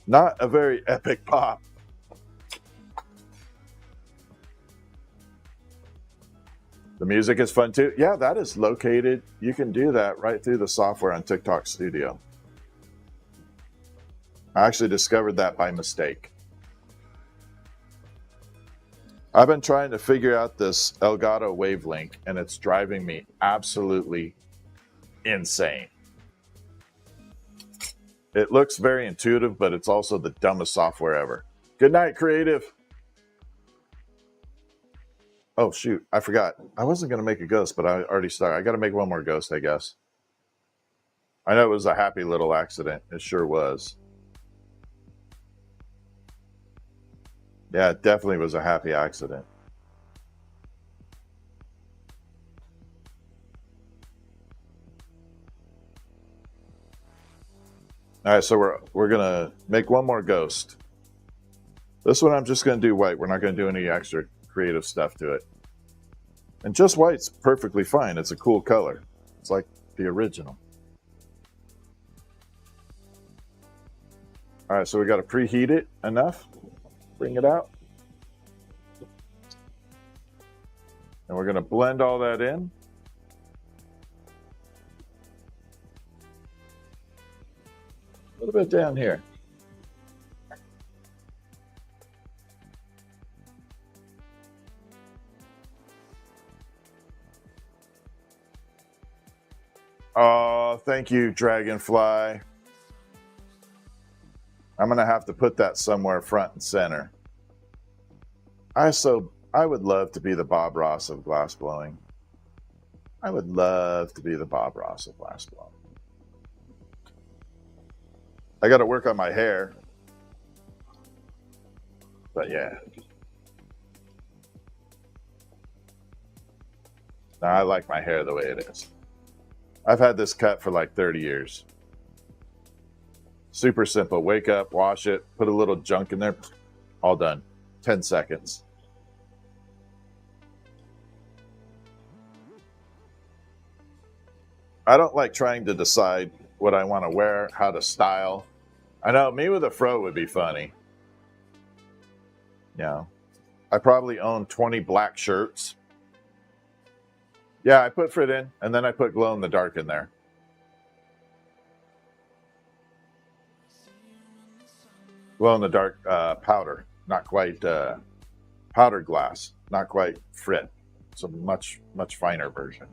Speaker 1: Not a very epic pop. The music is fun too. Yeah, that is located. You can do that right through the software on TikTok Studio. I actually discovered that by mistake. I've been trying to figure out this Elgato Wavelink, and it's driving me absolutely insane. It looks very intuitive, but it's also the dumbest software ever. Good night, creative. Oh, shoot. I forgot. I wasn't going to make a ghost, but I already started. I got to make one more ghost, I guess. I know it was a happy little accident. It sure was. Yeah, it definitely was a happy accident. All right, so we're going to make one more ghost. This one I'm just going to do white. We're not going to do any extra creative stuff to it. And just white's perfectly fine. It's a cool color. It's like the original. All right, so we got to preheat it enough. Bring it out. And we're going to blend all that in. A little bit down here. Oh, thank you, Dragonfly. I'm going to have to put that somewhere front and center. I would love to be the Bob Ross of glassblowing. I would love to be the Bob Ross of glassblowing. I got to work on my hair. But yeah. No, I like my hair the way it is. I've had this cut for like 30 years. Super simple. Wake up, wash it, put a little junk in there. All done. 10 seconds. I don't like trying to decide what I want to wear, how to style. I know, me with a fro would be funny. Yeah. I probably own 20 black shirts. Yeah, I put Frit in, and then I put glow in the dark in there. Glow in the dark powder, not quite powdered glass, not quite Frit. It's a much, much finer version.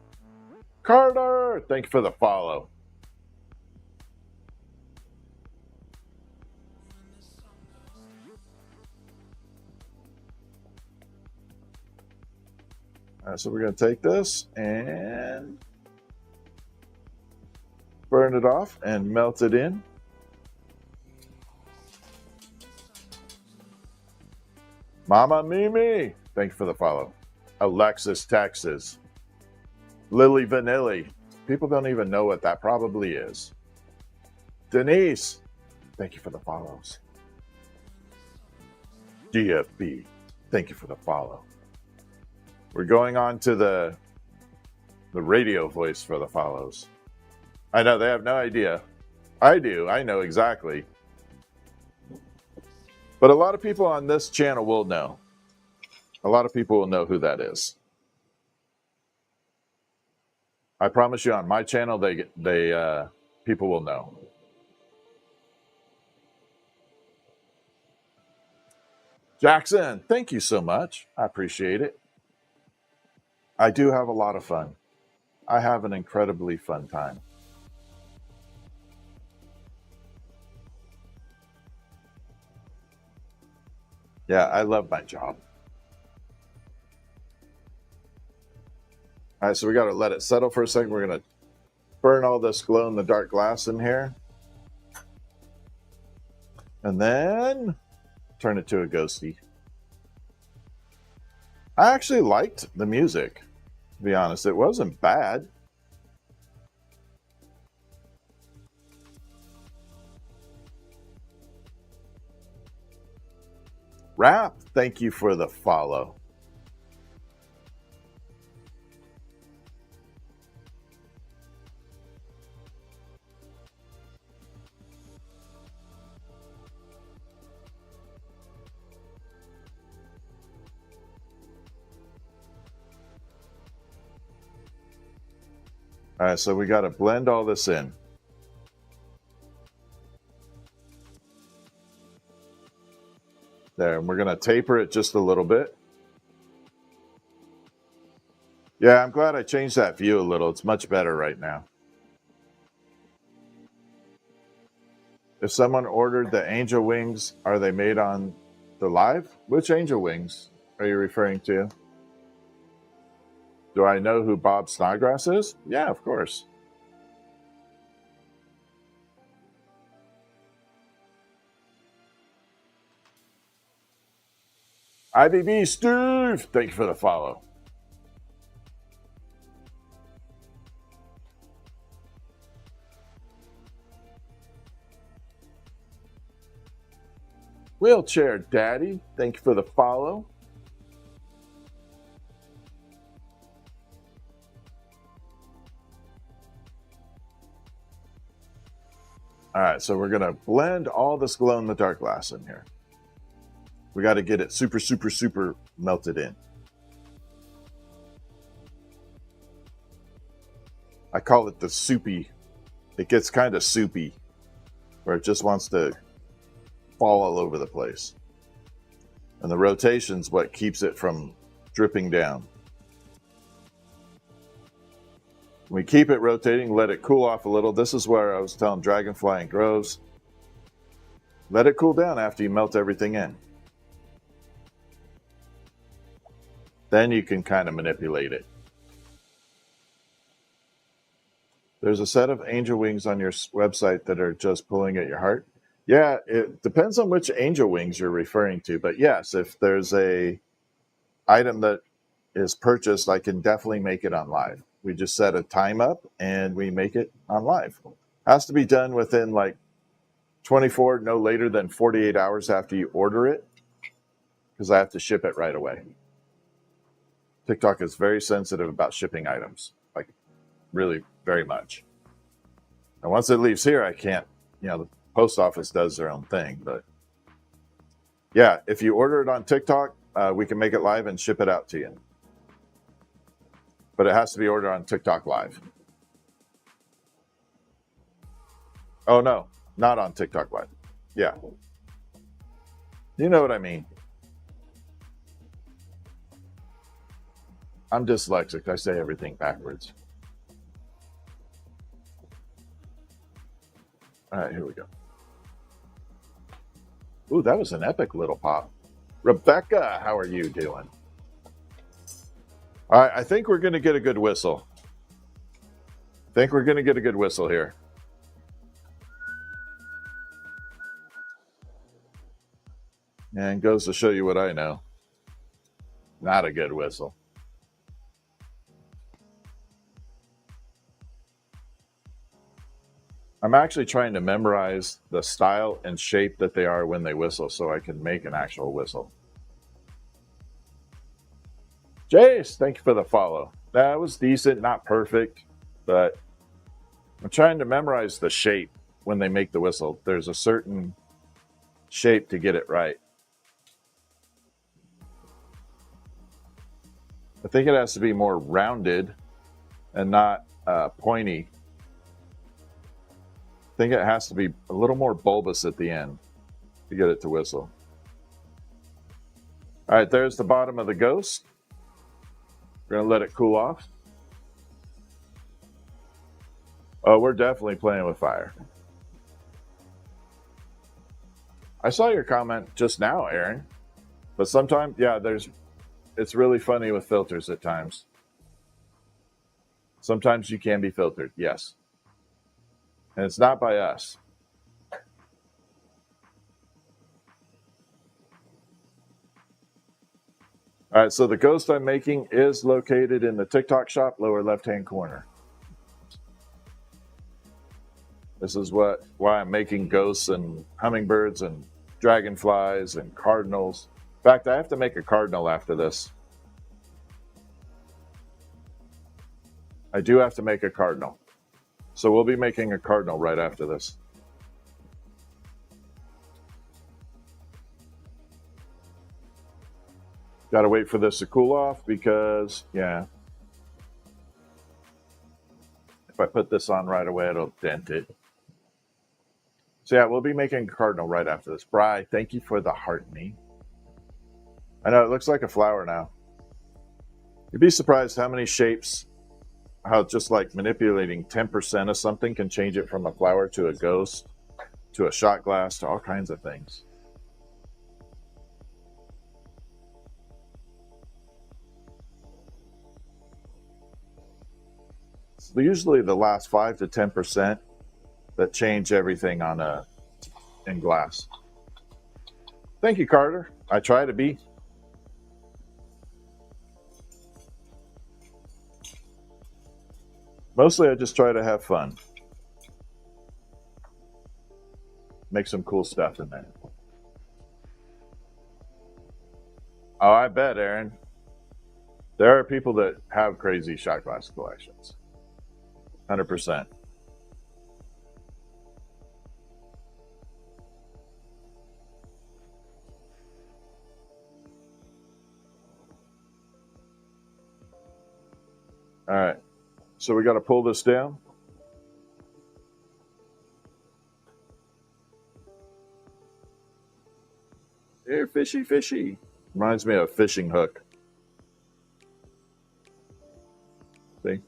Speaker 1: Carter, thank you for the follow. All right, so we're going to take this and burn it off and melt it in. Mama Mimi, thank you for the follow. Alexis, Texas. Lily Vanilli, People don't even know what that probably is. Denise, thank you for the follows. DFB, thank you for the follow. We're going on to the radio voice for the follows. I know they have no idea. I do. I know exactly. But a lot of people on this channel will know. A lot of people will know who that is. I promise you, on my channel, people will know. Jackson, thank you so much. I appreciate it. I do have a lot of fun. I have an incredibly fun time. Yeah, I love my job. All right, so we got to let it settle for a second. We're going to burn all this glow-in-the-dark glass in here. And then turn it to a ghosty. I actually liked the music, to be honest. It wasn't bad. Rap, thank you for the follow. All right, so we got to blend all this in. There, and we're going to taper it just a little bit. Yeah, I'm glad I changed that view a little. It's much better right now. If someone ordered the angel wings, are they made on the live? Which angel wings are you referring to? Do I know who Bob Snodgrass is? Yeah, of course. IBB Steve, thank you for the follow. Wheelchair Daddy, thank you for the follow. All right, so we're going to blend all this glow-in-the-dark glass in here. We got to get it super, super, super melted in. I call it the soupy. It gets kind of soupy, where it just wants to fall all over the place. And the rotation's what keeps it from dripping down. We keep it rotating, let it cool off a little. This is where I was telling Dragonfly and Groves, let it cool down after you melt everything in. Then you can kind of manipulate it. There's a set of angel wings on your website that are just pulling at your heart. Yeah, it depends on which angel wings you're referring to. But yes, if there's a item that is purchased, I can definitely make it on live. We just set a time up and we make it on live. Has to be done within like 24, no later than 48 hours after you order it, because I have to ship it right away. TikTok is very sensitive about shipping items, like really very much. And once it leaves here, I can't, the post office does their own thing. But yeah, if you order it on TikTok, we can make it live and ship it out to you. But it has to be ordered on TikTok Live. Oh, no, not on TikTok Live. Yeah. You know what I mean. I'm dyslexic. I say everything backwards. All right, here we go. Ooh, that was an epic little pop. Rebecca, how are you doing? All right, I think we're going to get a good whistle. Here. And goes to show you what I know. Not a good whistle. I'm actually trying to memorize the style and shape that they are when they whistle so I can make an actual whistle. Jace, thank you for the follow. That was decent, not perfect, but I'm trying to memorize the shape when they make the whistle. There's a certain shape to get it right. I think it has to be more rounded and not pointy. I think it has to be a little more bulbous at the end to get it to whistle. All right, there's the bottom of the ghost. We're going to let it cool off. Oh, we're definitely playing with fire. I saw your comment just now, Aaron. But sometimes, yeah, it's really funny with filters at times. Sometimes you can be filtered, yes. And it's not by us. All right, so the ghost I'm making is located in the TikTok shop, lower left-hand corner. This is why I'm making ghosts and hummingbirds and dragonflies and cardinals. In fact, I have to make a cardinal after this. I do have to make a cardinal. So we'll be making a cardinal right after this. Got to wait for this to cool off because, yeah. If I put this on right away, it'll dent it. So yeah, we'll be making a cardinal right after this. Bri, thank you for the heart me. I know, it looks like a flower now. You'd be surprised how many shapes, how just like manipulating 10% of something can change it from a flower to a ghost, to a shot glass, to all kinds of things. It's usually the last 5 to 10% that change everything in glass. Thank you, Carter. I try to be. Mostly I just try to have fun. Make some cool stuff in there. Oh, I bet, Aaron. There are people that have crazy shot glass collections. 100%. All right. So we got to pull this down. Here, fishy, fishy. Reminds me of a fishing hook. See?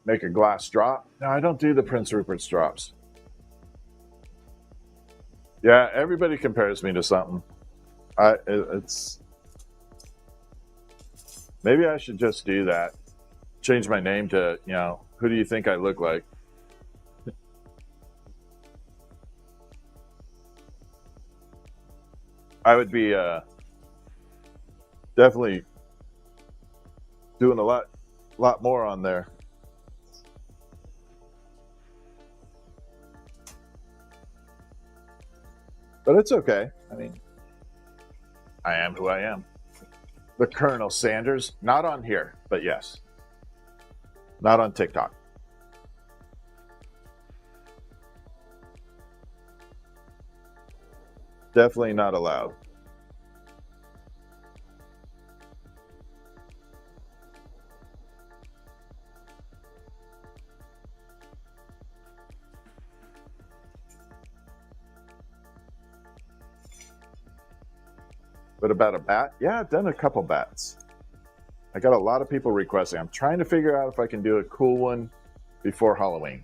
Speaker 1: Make a glass drop. No, I don't do the Prince Rupert's drops. Yeah, everybody compares me to something. It's maybe I should just do that. Change my name to, who do you think I look like? I would be definitely doing a lot more on there. But it's okay. I mean, I am who I am. The Colonel Sanders, not on here, but yes. Not on TikTok. Definitely not allowed. But about a bat? Yeah, I've done a couple bats. I got a lot of people requesting. I'm trying to figure out if I can do a cool one before Halloween.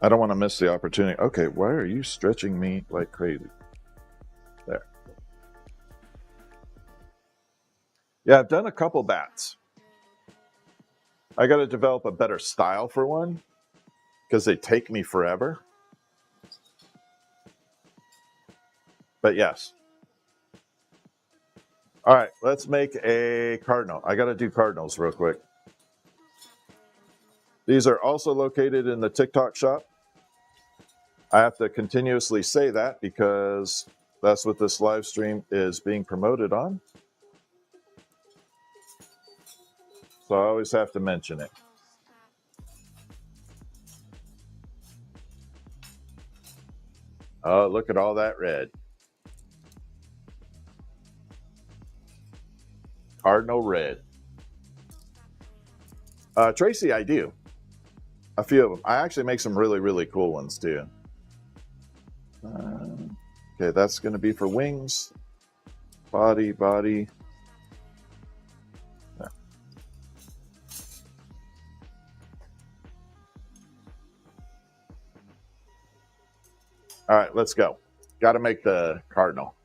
Speaker 1: I don't want to miss the opportunity. Okay, why are you stretching me like crazy? There. Yeah, I've done a couple bats. I got to develop a better style for one because they take me forever. But yes. All right, let's make a cardinal. I got to do cardinals real quick. These are also located in the TikTok shop. I have to continuously say that because that's what this live stream is being promoted on. So I always have to mention it. Oh, look at all that red. Cardinal red. Tracy, I do. A few of them. I actually make some really, really cool ones too. Okay, that's going to be for wings. Body. Yeah. All right, let's go. Got to make the cardinal.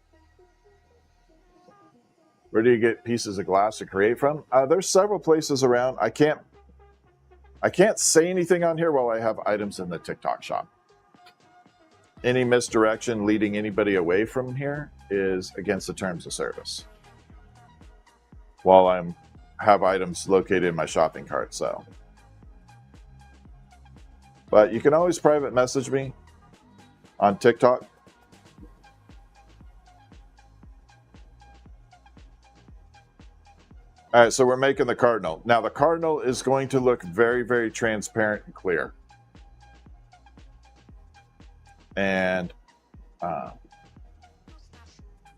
Speaker 1: Where do you get pieces of glass to create from? There's several places around. I can't say anything on here while I have items in the TikTok shop. Any misdirection leading anybody away from here is against the terms of service. While I have items located in my shopping cart, so. But you can always private message me on TikTok. All right, so we're making the cardinal. Now the cardinal is going to look very, very transparent and clear. And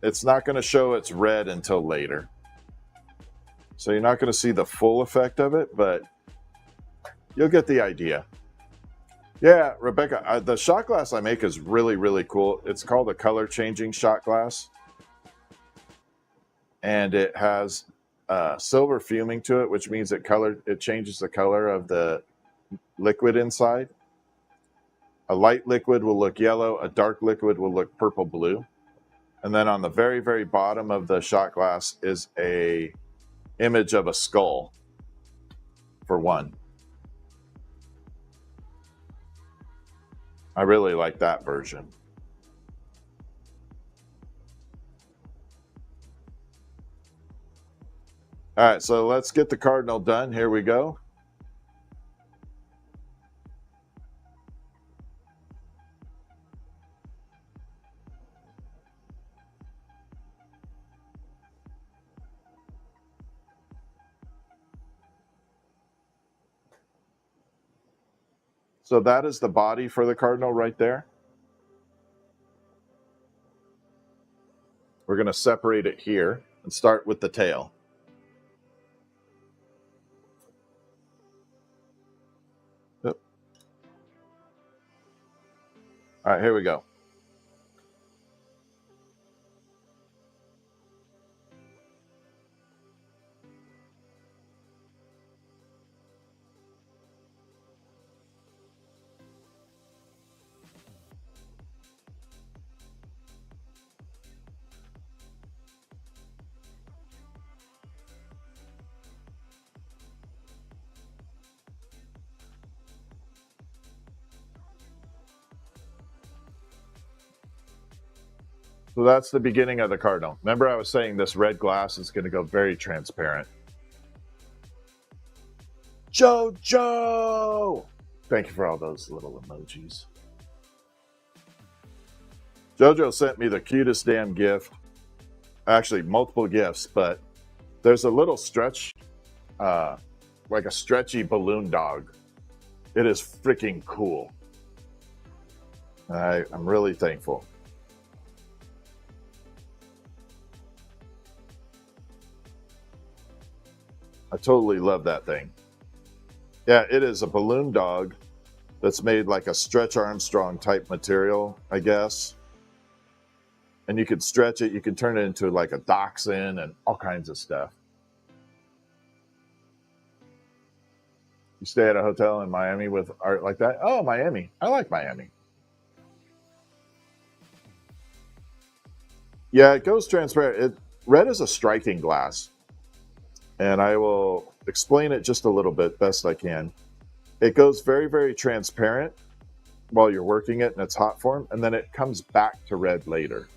Speaker 1: it's not going to show it's red until later. So you're not going to see the full effect of it, but you'll get the idea. Yeah, Rebecca, the shot glass I make is really, really cool. It's called a color changing shot glass. And it has silver fuming to it, which means it changes the color of the liquid inside. A light liquid will look yellow, a dark liquid will look purple blue. And then on the very, very bottom of the shot glass is a image of a skull for one. I really like that version. All right, so let's get the cardinal done. Here we go. So that is the body for the cardinal right there. We're going to separate it here and start with the tail. Yep. All right, here we go. So that's the beginning of the cardinal. Remember I was saying this red glass is going to go very transparent. Jojo! Thank you for all those little emojis. Jojo sent me the cutest damn gift. Actually, multiple gifts, but there's a little stretch, like a stretchy balloon dog. It is freaking cool. I'm really thankful. I totally love that thing. Yeah, it is a balloon dog that's made like a Stretch Armstrong type material, I guess. And you can stretch it, you can turn it into like a dachshund and all kinds of stuff. You stay at a hotel in Miami with art like that? Oh, Miami. I like Miami. Yeah, it goes transparent. Red is a striking glass. And I will explain it just a little bit, best I can. It goes very, very transparent while you're working it in its hot form, and then it comes back to red later.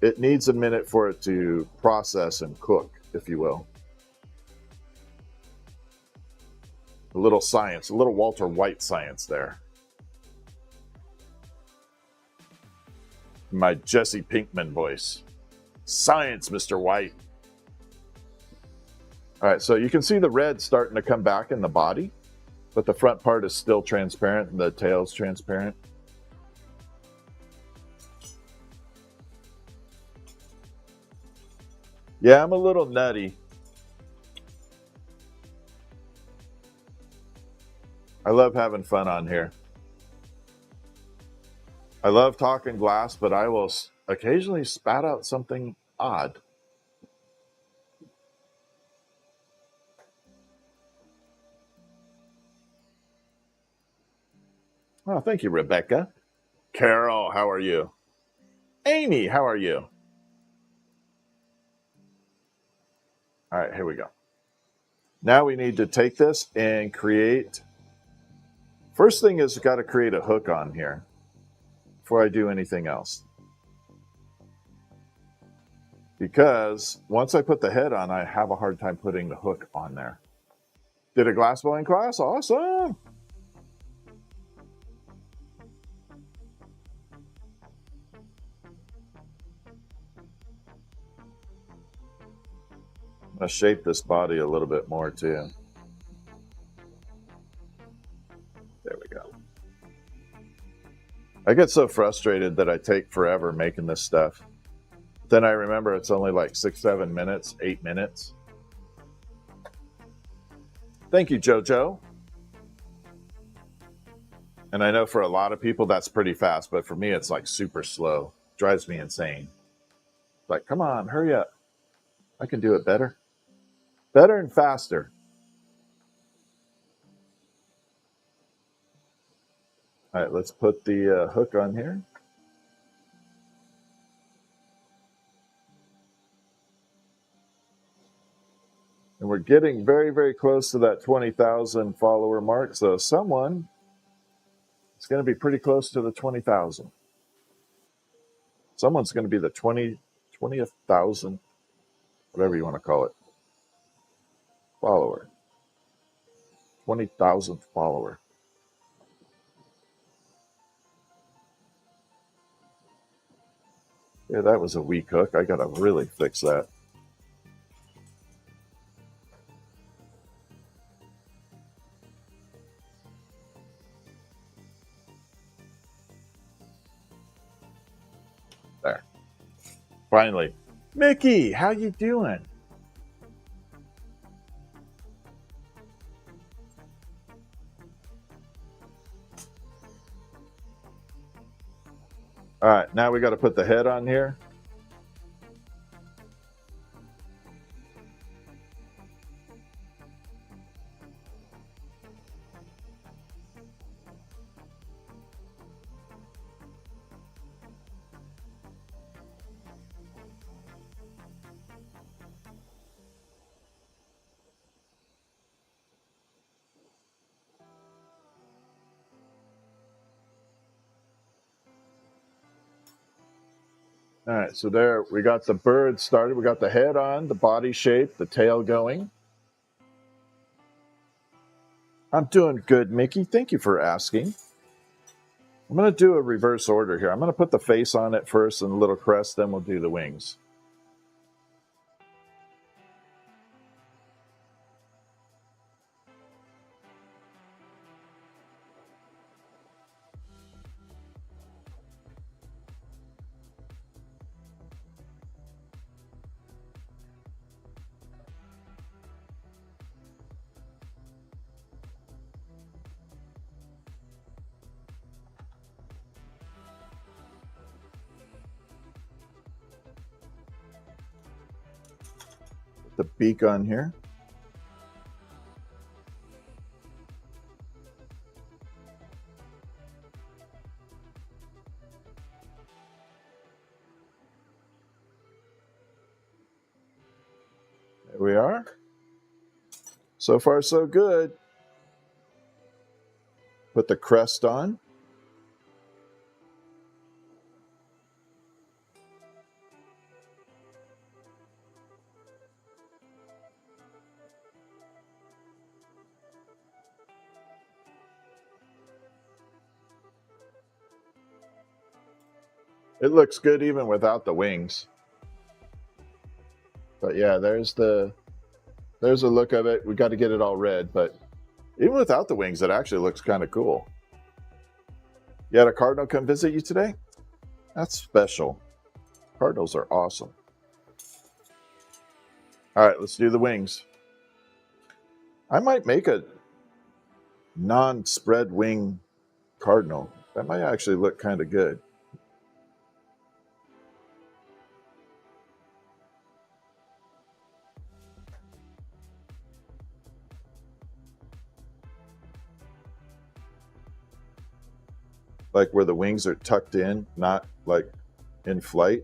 Speaker 1: It needs a minute for it to process and cook, if you will. A little science, a little Walter White science there. My Jesse Pinkman voice. Science, Mr. White. All right, so you can see the red starting to come back in the body, but the front part is still transparent and the tail's transparent. Yeah, I'm a little nutty. I love having fun on here. I love talking glass, but I will occasionally spat out something odd. Oh, thank you, Rebecca. Carol, how are you? Amy, how are you? All right, here we go. Now we need to take this and create. First thing is, got to create a hook on here before I do anything else. Because once I put the head on, I have a hard time putting the hook on there. Did a glassblowing class? Awesome. I'm going to shape this body a little bit more too. There we go. I get so frustrated that I take forever making this stuff. Then I remember it's only like 6, 7 minutes, 8 minutes. Thank you, JoJo. And I know for a lot of people that's pretty fast, but for me it's like super slow. Drives me insane. Like, come on, hurry up. I can do it better. Better and faster. All right, let's put the hook on here. And we're getting very, very close to that 20,000 follower mark. So someone is going to be pretty close to the 20,000. Someone's going to be the 20,000, whatever you want to call it, follower. 20,000th follower. Yeah, that was a weak hook. I got to really fix that. There. Finally. Mickey, how you doing? All right, now we got to put the head on here. All right, so there we got the bird started. We got the head on, the body shape, the tail going. I'm doing good, Mickey. Thank you for asking. I'm going to do a reverse order here. I'm going to put the face on it first and the little crest, then we'll do the wings. The beak on here. There we are. So far, so good. Put the crest on. It looks good even without the wings. But yeah, there's a look of it. We got to get it all red, but even without the wings, it actually looks kind of cool. You had a cardinal come visit you today? That's special. Cardinals are awesome. All right, let's do the wings. I might make a non-spread wing cardinal. That might actually look kind of good. Like where the wings are tucked in, not like in flight.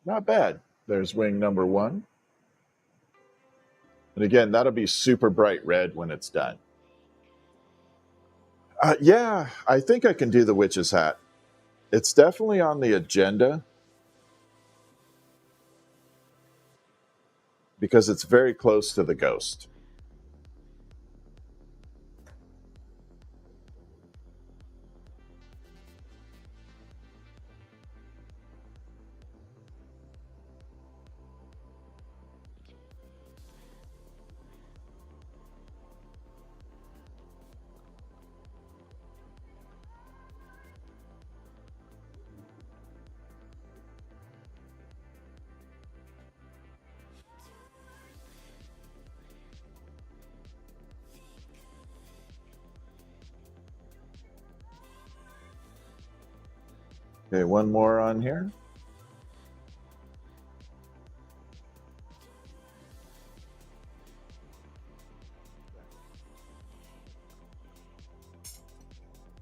Speaker 1: Not bad. There's wing number one. And again, that'll be super bright red when it's done. Yeah, I think I can do the witch's hat. It's definitely on the agenda because it's very close to the ghost. Okay, one more on here.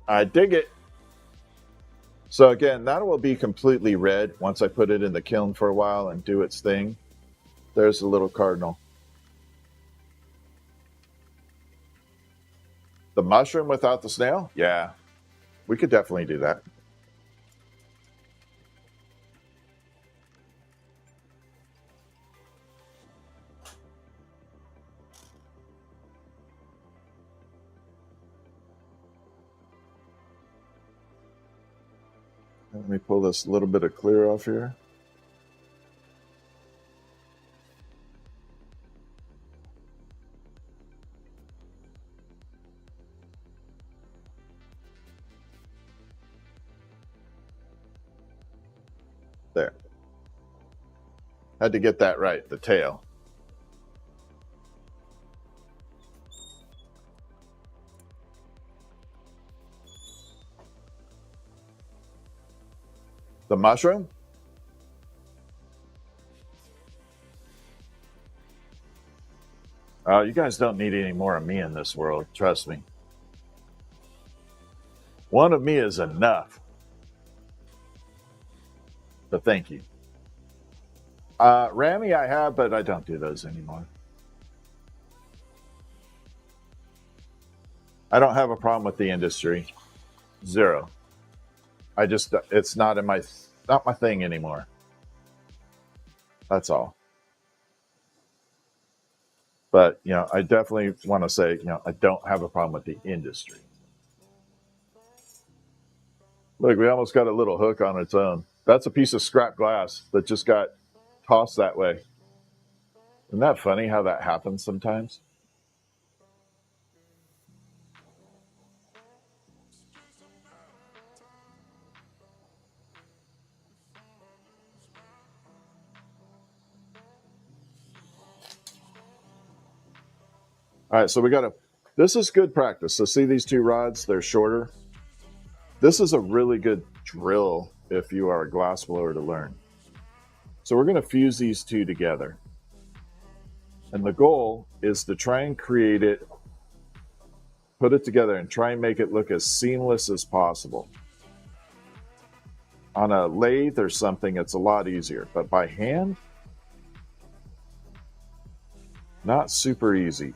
Speaker 1: I dig it. So again, that will be completely red once I put it in the kiln for a while and do its thing. There's the little cardinal. The mushroom without the snail? Yeah, we could definitely do that. Let me pull this little bit of clear off here. There. Had to get that right, the tail. The mushroom? Oh, you guys don't need any more of me in this world, trust me. One of me is enough. But thank you. Rami I have, but I don't do those anymore. I don't have a problem with the industry. Zero. I just, it's not in my, not my thing anymore. That's all. But, you know, I definitely want to say, you know, I don't have a problem with the industry. Look, we almost got a little hook on its own. That's a piece of scrap glass that just got tossed that way. Isn't that funny how that happens sometimes? All right, so we got to, this is good practice. So see these two rods, they're shorter. This is a really good drill if you are a glass blower to learn. So we're going to fuse these two together. And the goal is to try and create it, put it together, and try and make it look as seamless as possible. On a lathe or something, it's a lot easier, but by hand, not super easy.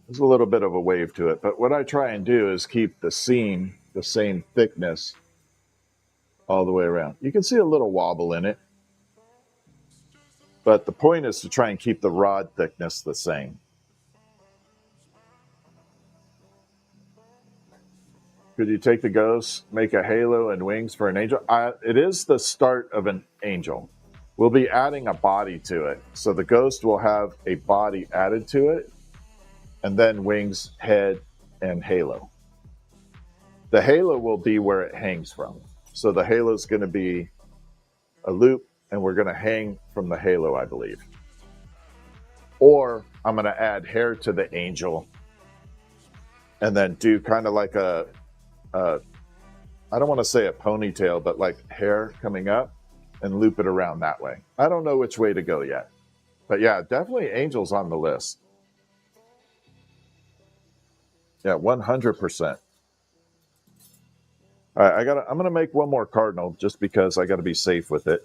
Speaker 1: There's a little bit of a wave to it, but what I try and do is keep the seam the same thickness all the way around. You can see a little wobble in it, but the point is to try and keep the rod thickness the same. Could you take the ghost, make a halo and wings for an angel? It is the start of an angel. We'll be adding a body to it. So the ghost will have a body added to it, and then wings, head, and halo. The halo will be where it hangs from. So the halo is going to be a loop, and we're going to hang from the halo, I believe. Or I'm going to add hair to the angel and then do kind of like I don't want to say a ponytail, but like hair coming up and loop it around that way. I don't know which way to go yet. But yeah, definitely angels on the list. Yeah, 100%. All right, I'm going to make one more cardinal just because I got to be safe with it.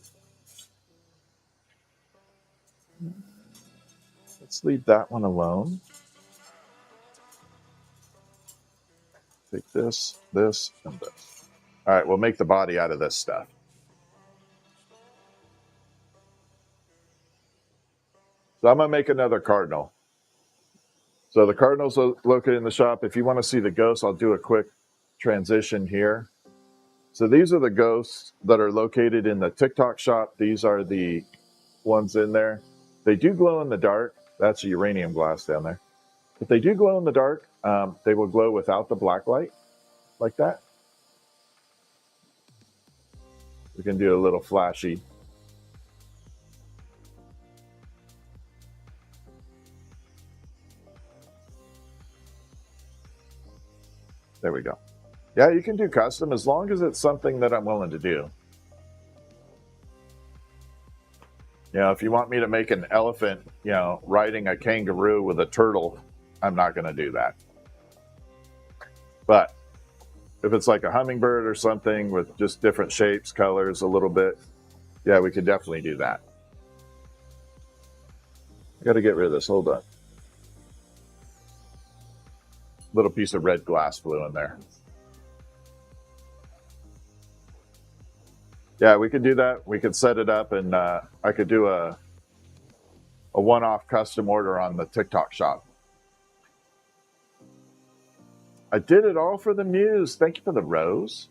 Speaker 1: Let's leave that one alone. Take this, this, and this. All right, we'll make the body out of this stuff. So I'm going to make another cardinal. So the cardinal's located in the shop. If you want to see the ghosts, I'll do a quick transition here. So these are the ghosts that are located in the TikTok shop. These are the ones in there. They do glow in the dark. That's a uranium glass down there. But they do glow in the dark. They will glow without the black light, like that. We can do a little flashy. There we go. Yeah, you can do custom as long as it's something that I'm willing to do. You know, if you want me to make an elephant, you know, riding a kangaroo with a turtle, I'm not going to do that. But if it's like a hummingbird or something with just different shapes, colors, a little bit, yeah, we could definitely do that. I got to get rid of this. Hold on. Little piece of red glass flew in there. Yeah, we could do that. We could set it up, and I could do a one-off custom order on the TikTok shop. I did it all for the muse. Thank you for the rose.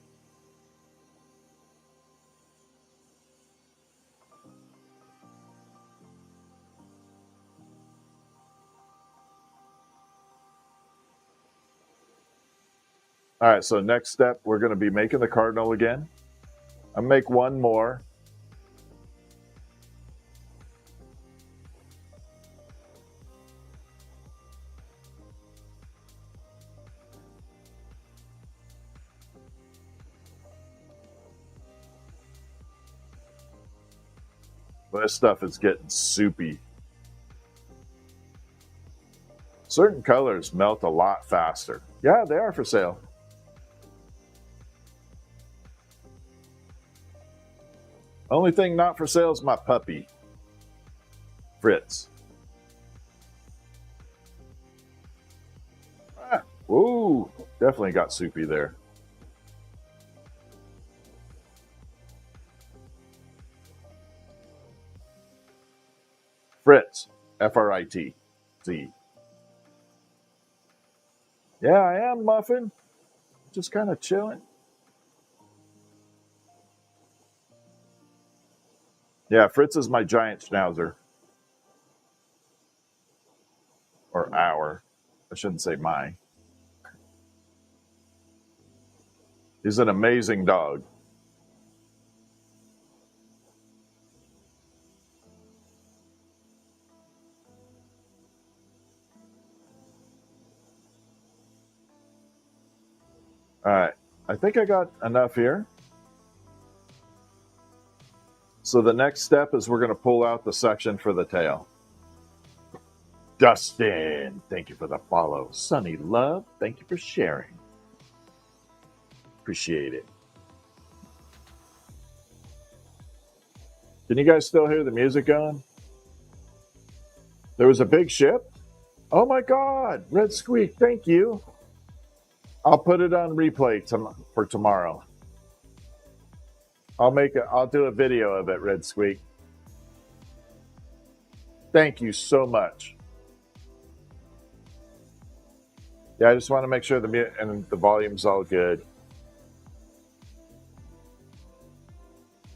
Speaker 1: All right, so next step, we're going to be making the cardinal again. I'll make one more. This stuff is getting soupy. Certain colors melt a lot faster. Yeah, they are for sale. Only thing not for sale is my puppy, Fritz. Ooh, definitely got soupy there. Fritz, F-R-I-T-Z. Yeah, I am, Muffin. Just kind of chilling. Yeah, Fritz is my giant schnauzer. Or our. I shouldn't say my. He's an amazing dog. think I got enough here. So the next step is we're going to pull out the section for the tail. Dustin, thank you for the follow. Sunny Love, thank you for sharing. Appreciate it. Can you guys still hear the music going? There was a big ship. Oh my God, Red Squeak, thank you. I'll put it on replay for tomorrow. I'll do a video of it, Red Squeak. Thank you so much. Yeah, I just want to make sure the volume's all good.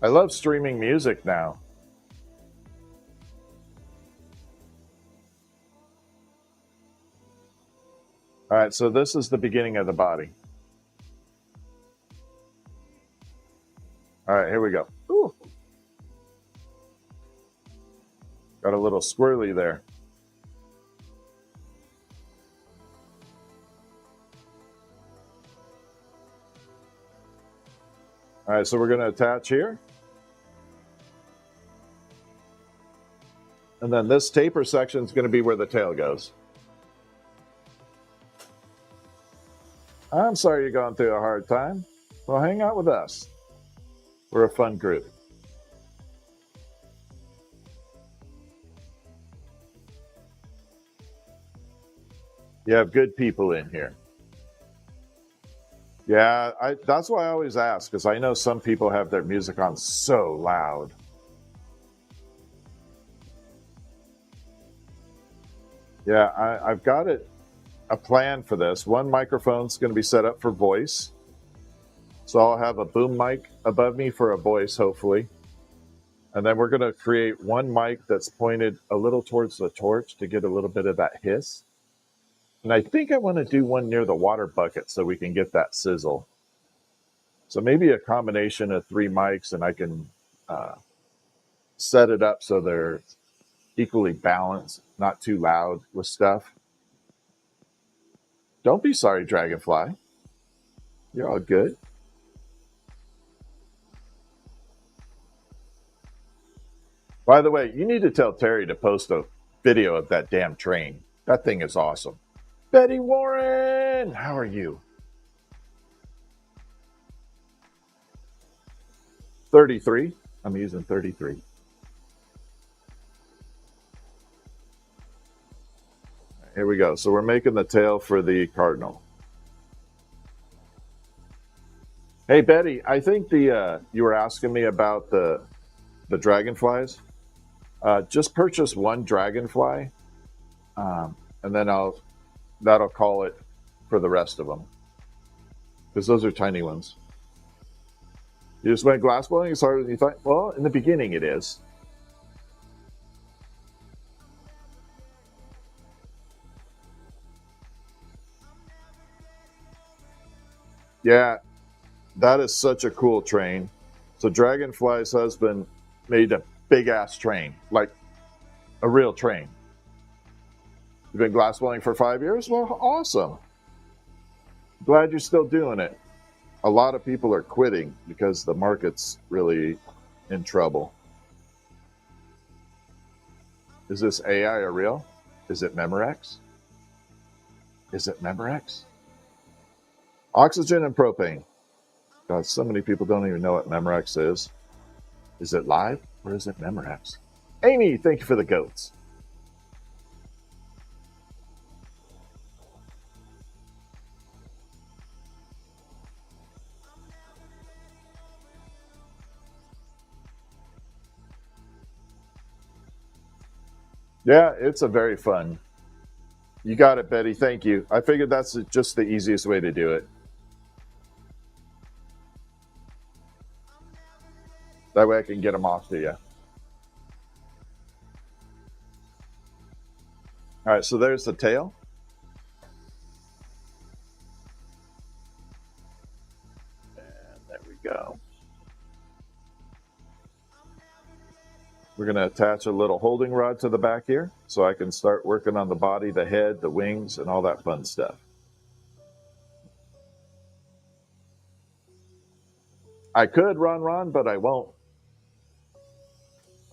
Speaker 1: I love streaming music now. All right, so this is the beginning of the body. All right, here we go. Ooh. Got a little squirrely there. All right, so we're going to attach here. And then this taper section is going to be where the tail goes. I'm sorry you're going through a hard time. Well, hang out with us. We're a fun group. You have good people in here. Yeah, that's why I always ask, because I know some people have their music on so loud. Yeah, I've got a plan for this. One microphone's going to be set up for voice. So I'll have a boom mic above me for a voice, hopefully. And then we're going to create one mic that's pointed a little towards the torch to get a little bit of that hiss. And I think I want to do one near the water bucket so we can get that sizzle. So maybe a combination of 3 mics, and I can set it up so they're equally balanced, not too loud with stuff. Don't be sorry, Dragonfly. You're all good. By the way, you need to tell Terry to post a video of that damn train. That thing is awesome. Betty Warren, how are you? 33. I'm using 33. Here we go. So we're making the tail for the cardinal. Hey, Betty, I think you were asking me about the dragonflies. Just purchase one dragonfly, and then that'll call it for the rest of them, because those are tiny ones. You just went glassblowing as hard as you thought? Well, in the beginning it is. Yeah, that is such a cool train. So Dragonfly's husband made a big-ass train, like a real train. You've been glassblowing for 5 years? Well, awesome. Glad you're still doing it. A lot of people are quitting because the market's really in trouble. Is this AI or real? Is it Memorex? Is it Memorex? Oxygen and propane. God, so many people don't even know what Memorex is. Is it live or is it Memorex? Amy, thank you for the goats. Yeah, it's a very fun. You got it, Betty. Thank you. I figured that's just the easiest way to do it. That way I can get them off to you. All right, so there's the tail. And there we go. We're going to attach a little holding rod to the back here so I can start working on the body, the head, the wings, and all that fun stuff. I could, Ron, but I won't.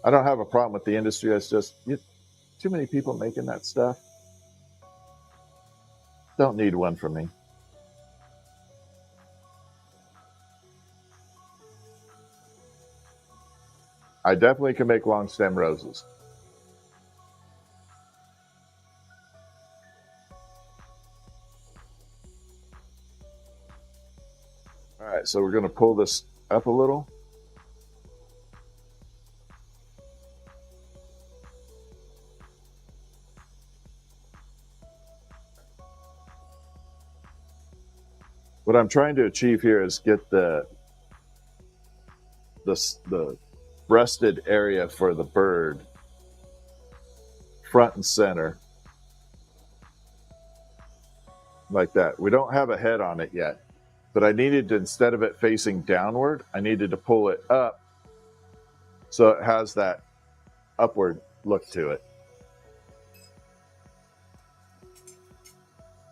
Speaker 1: I don't have a problem with the industry. It's just too many people making that stuff. Don't need one for me. I definitely can make long stem roses. All right, so we're going to pull this up a little. What I'm trying to achieve here is get the breasted area for the bird front and center, like that. We don't have a head on it yet, but I needed to, instead of it facing downward, I needed to pull it up so it has that upward look to it.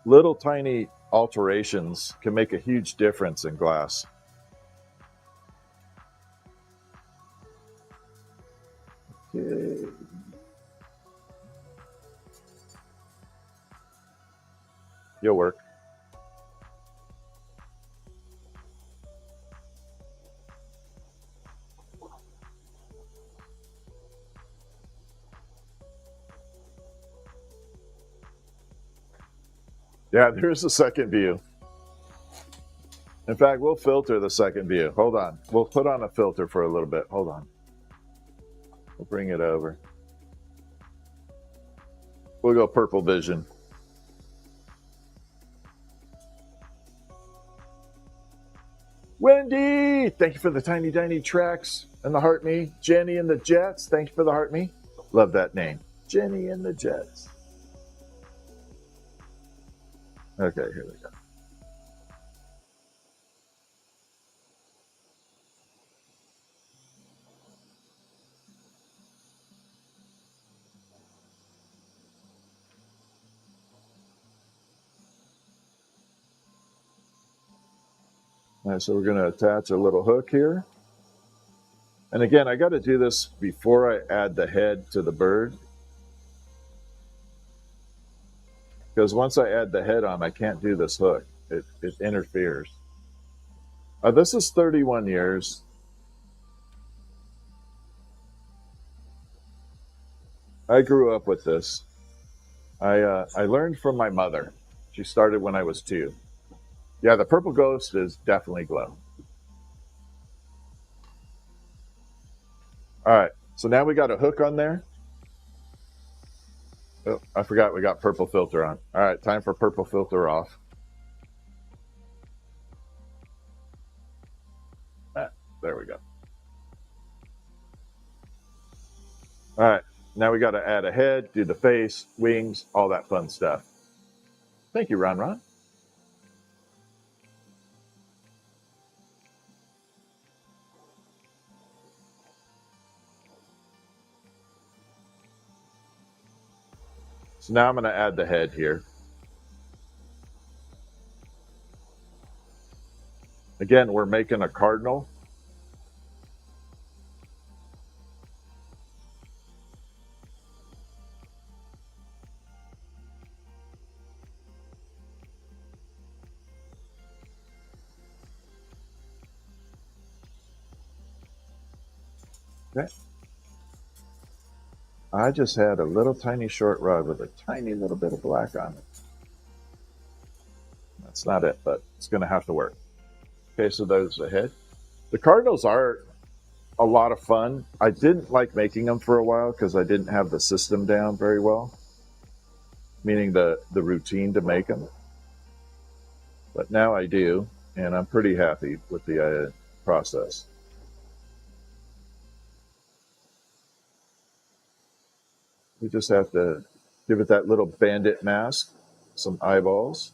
Speaker 1: Little tiny alterations can make a huge difference in glass. Okay. You'll work. Yeah, there's a second view. In fact, we'll filter the second view. Hold on. We'll put on a filter for a little bit. Hold on. We'll bring it over. We'll go purple vision. Wendy, thank you for the tiny tracks and the heart me. Jenny and the Jets, thank you for the heart me. Love that name. Jenny and the Jets. Okay, here we go. All right, so we're going to attach a little hook here. And again, I got to do this before I add the head to the bird. Because once I add the head on, I can't do this hook. It interferes. This is 31 years. I grew up with this. I learned from my mother. She started when I was 2. Yeah, the purple ghost is definitely glow. All right, so now we got a hook on there. Oh, I forgot we got purple filter on. All right, time for purple filter off. There we go. All right, now we got to add a head, do the face, wings, all that fun stuff. Thank you, Ron. So now I'm going to add the head here. Again, we're making a cardinal. Okay. I just had a little tiny short rod with a tiny little bit of black on it. That's not it, but it's going to have to work. Okay, so there's the head. The cardinals are a lot of fun. I didn't like making them for a while because I didn't have the system down very well, meaning the routine to make them. But now I do, and I'm pretty happy with the process. We just have to give it that little bandit mask, some eyeballs.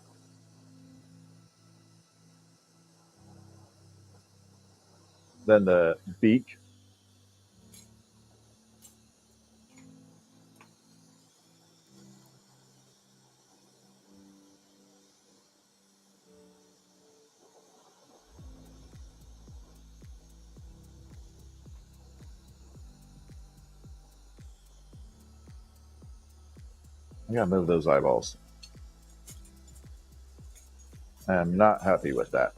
Speaker 1: Then the beak. I gotta move those eyeballs. I am not happy with that.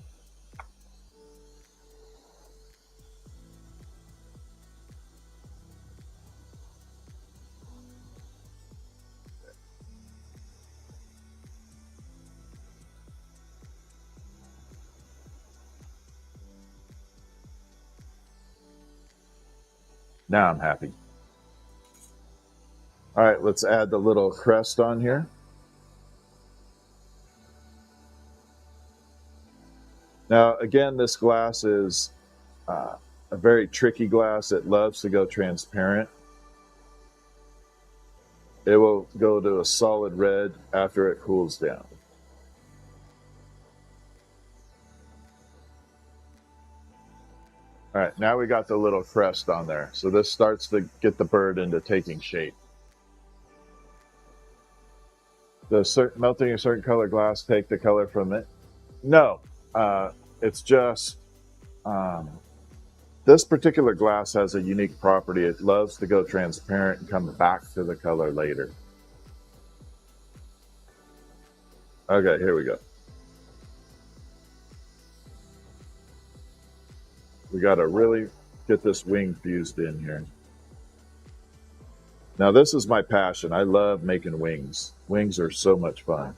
Speaker 1: Now I'm happy. All right, let's add the little crest on here. Now, again, this glass is a very tricky glass. It loves to go transparent. It will go to a solid red after it cools down. All right, now we got the little crest on there. So this starts to get the bird into taking shape. Does melting a certain color glass take the color from it? No, it's just this particular glass has a unique property. It loves to go transparent and come back to the color later. Okay, here we go. We got to really get this wing fused in here. Now, this is my passion. I love making wings. Wings are so much fun.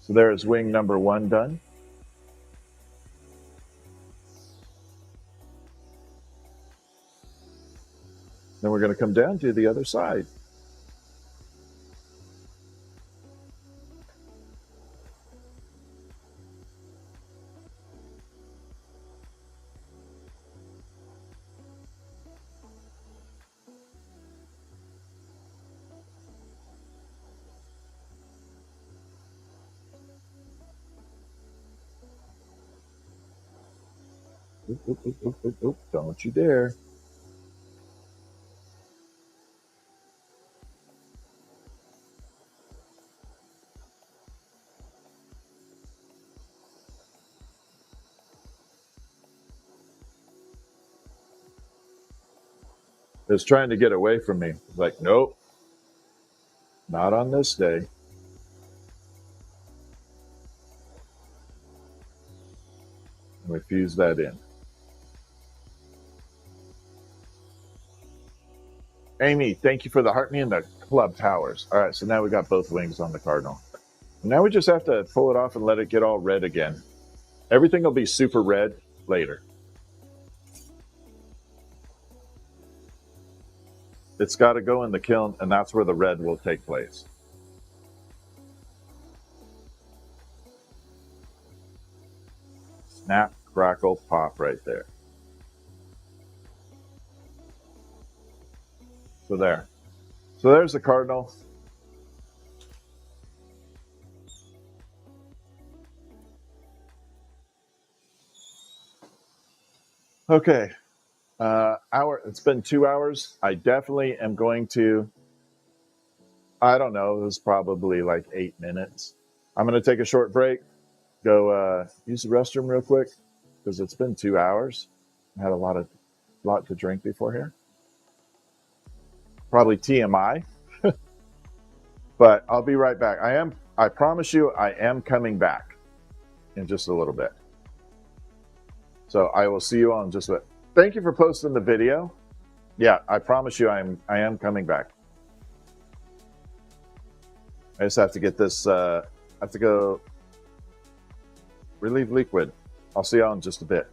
Speaker 1: So there is wing number 1 done. Then we're going to come down to the other side. Oop, oop, oop, oop, oop, oop. Don't you dare. It's trying to get away from me. It's like, nope, not on this day. And we fuse that in. Amy, thank you for the heart me and the club towers. All right, so now we got both wings on the cardinal. Now we just have to pull it off and let it get all red again. Everything will be super red later. It's got to go in the kiln, and that's where the red will take place. Snap, crackle, pop right there. So there. So there's the cardinal. Okay. It's been 2 hours. I definitely am going to, I don't know, it was probably like 8 minutes. I'm going to take a short break, go use the restroom real quick, because it's been 2 hours. I had a lot to drink before here. Probably TMI, but I'll be right back. I promise you, I am coming back in just a little bit. So I will see you all in just a bit. Thank you for posting the video. Yeah, I promise you, I am coming back. I just have to get this. I have to go relieve liquid. I'll see y'all in just a bit.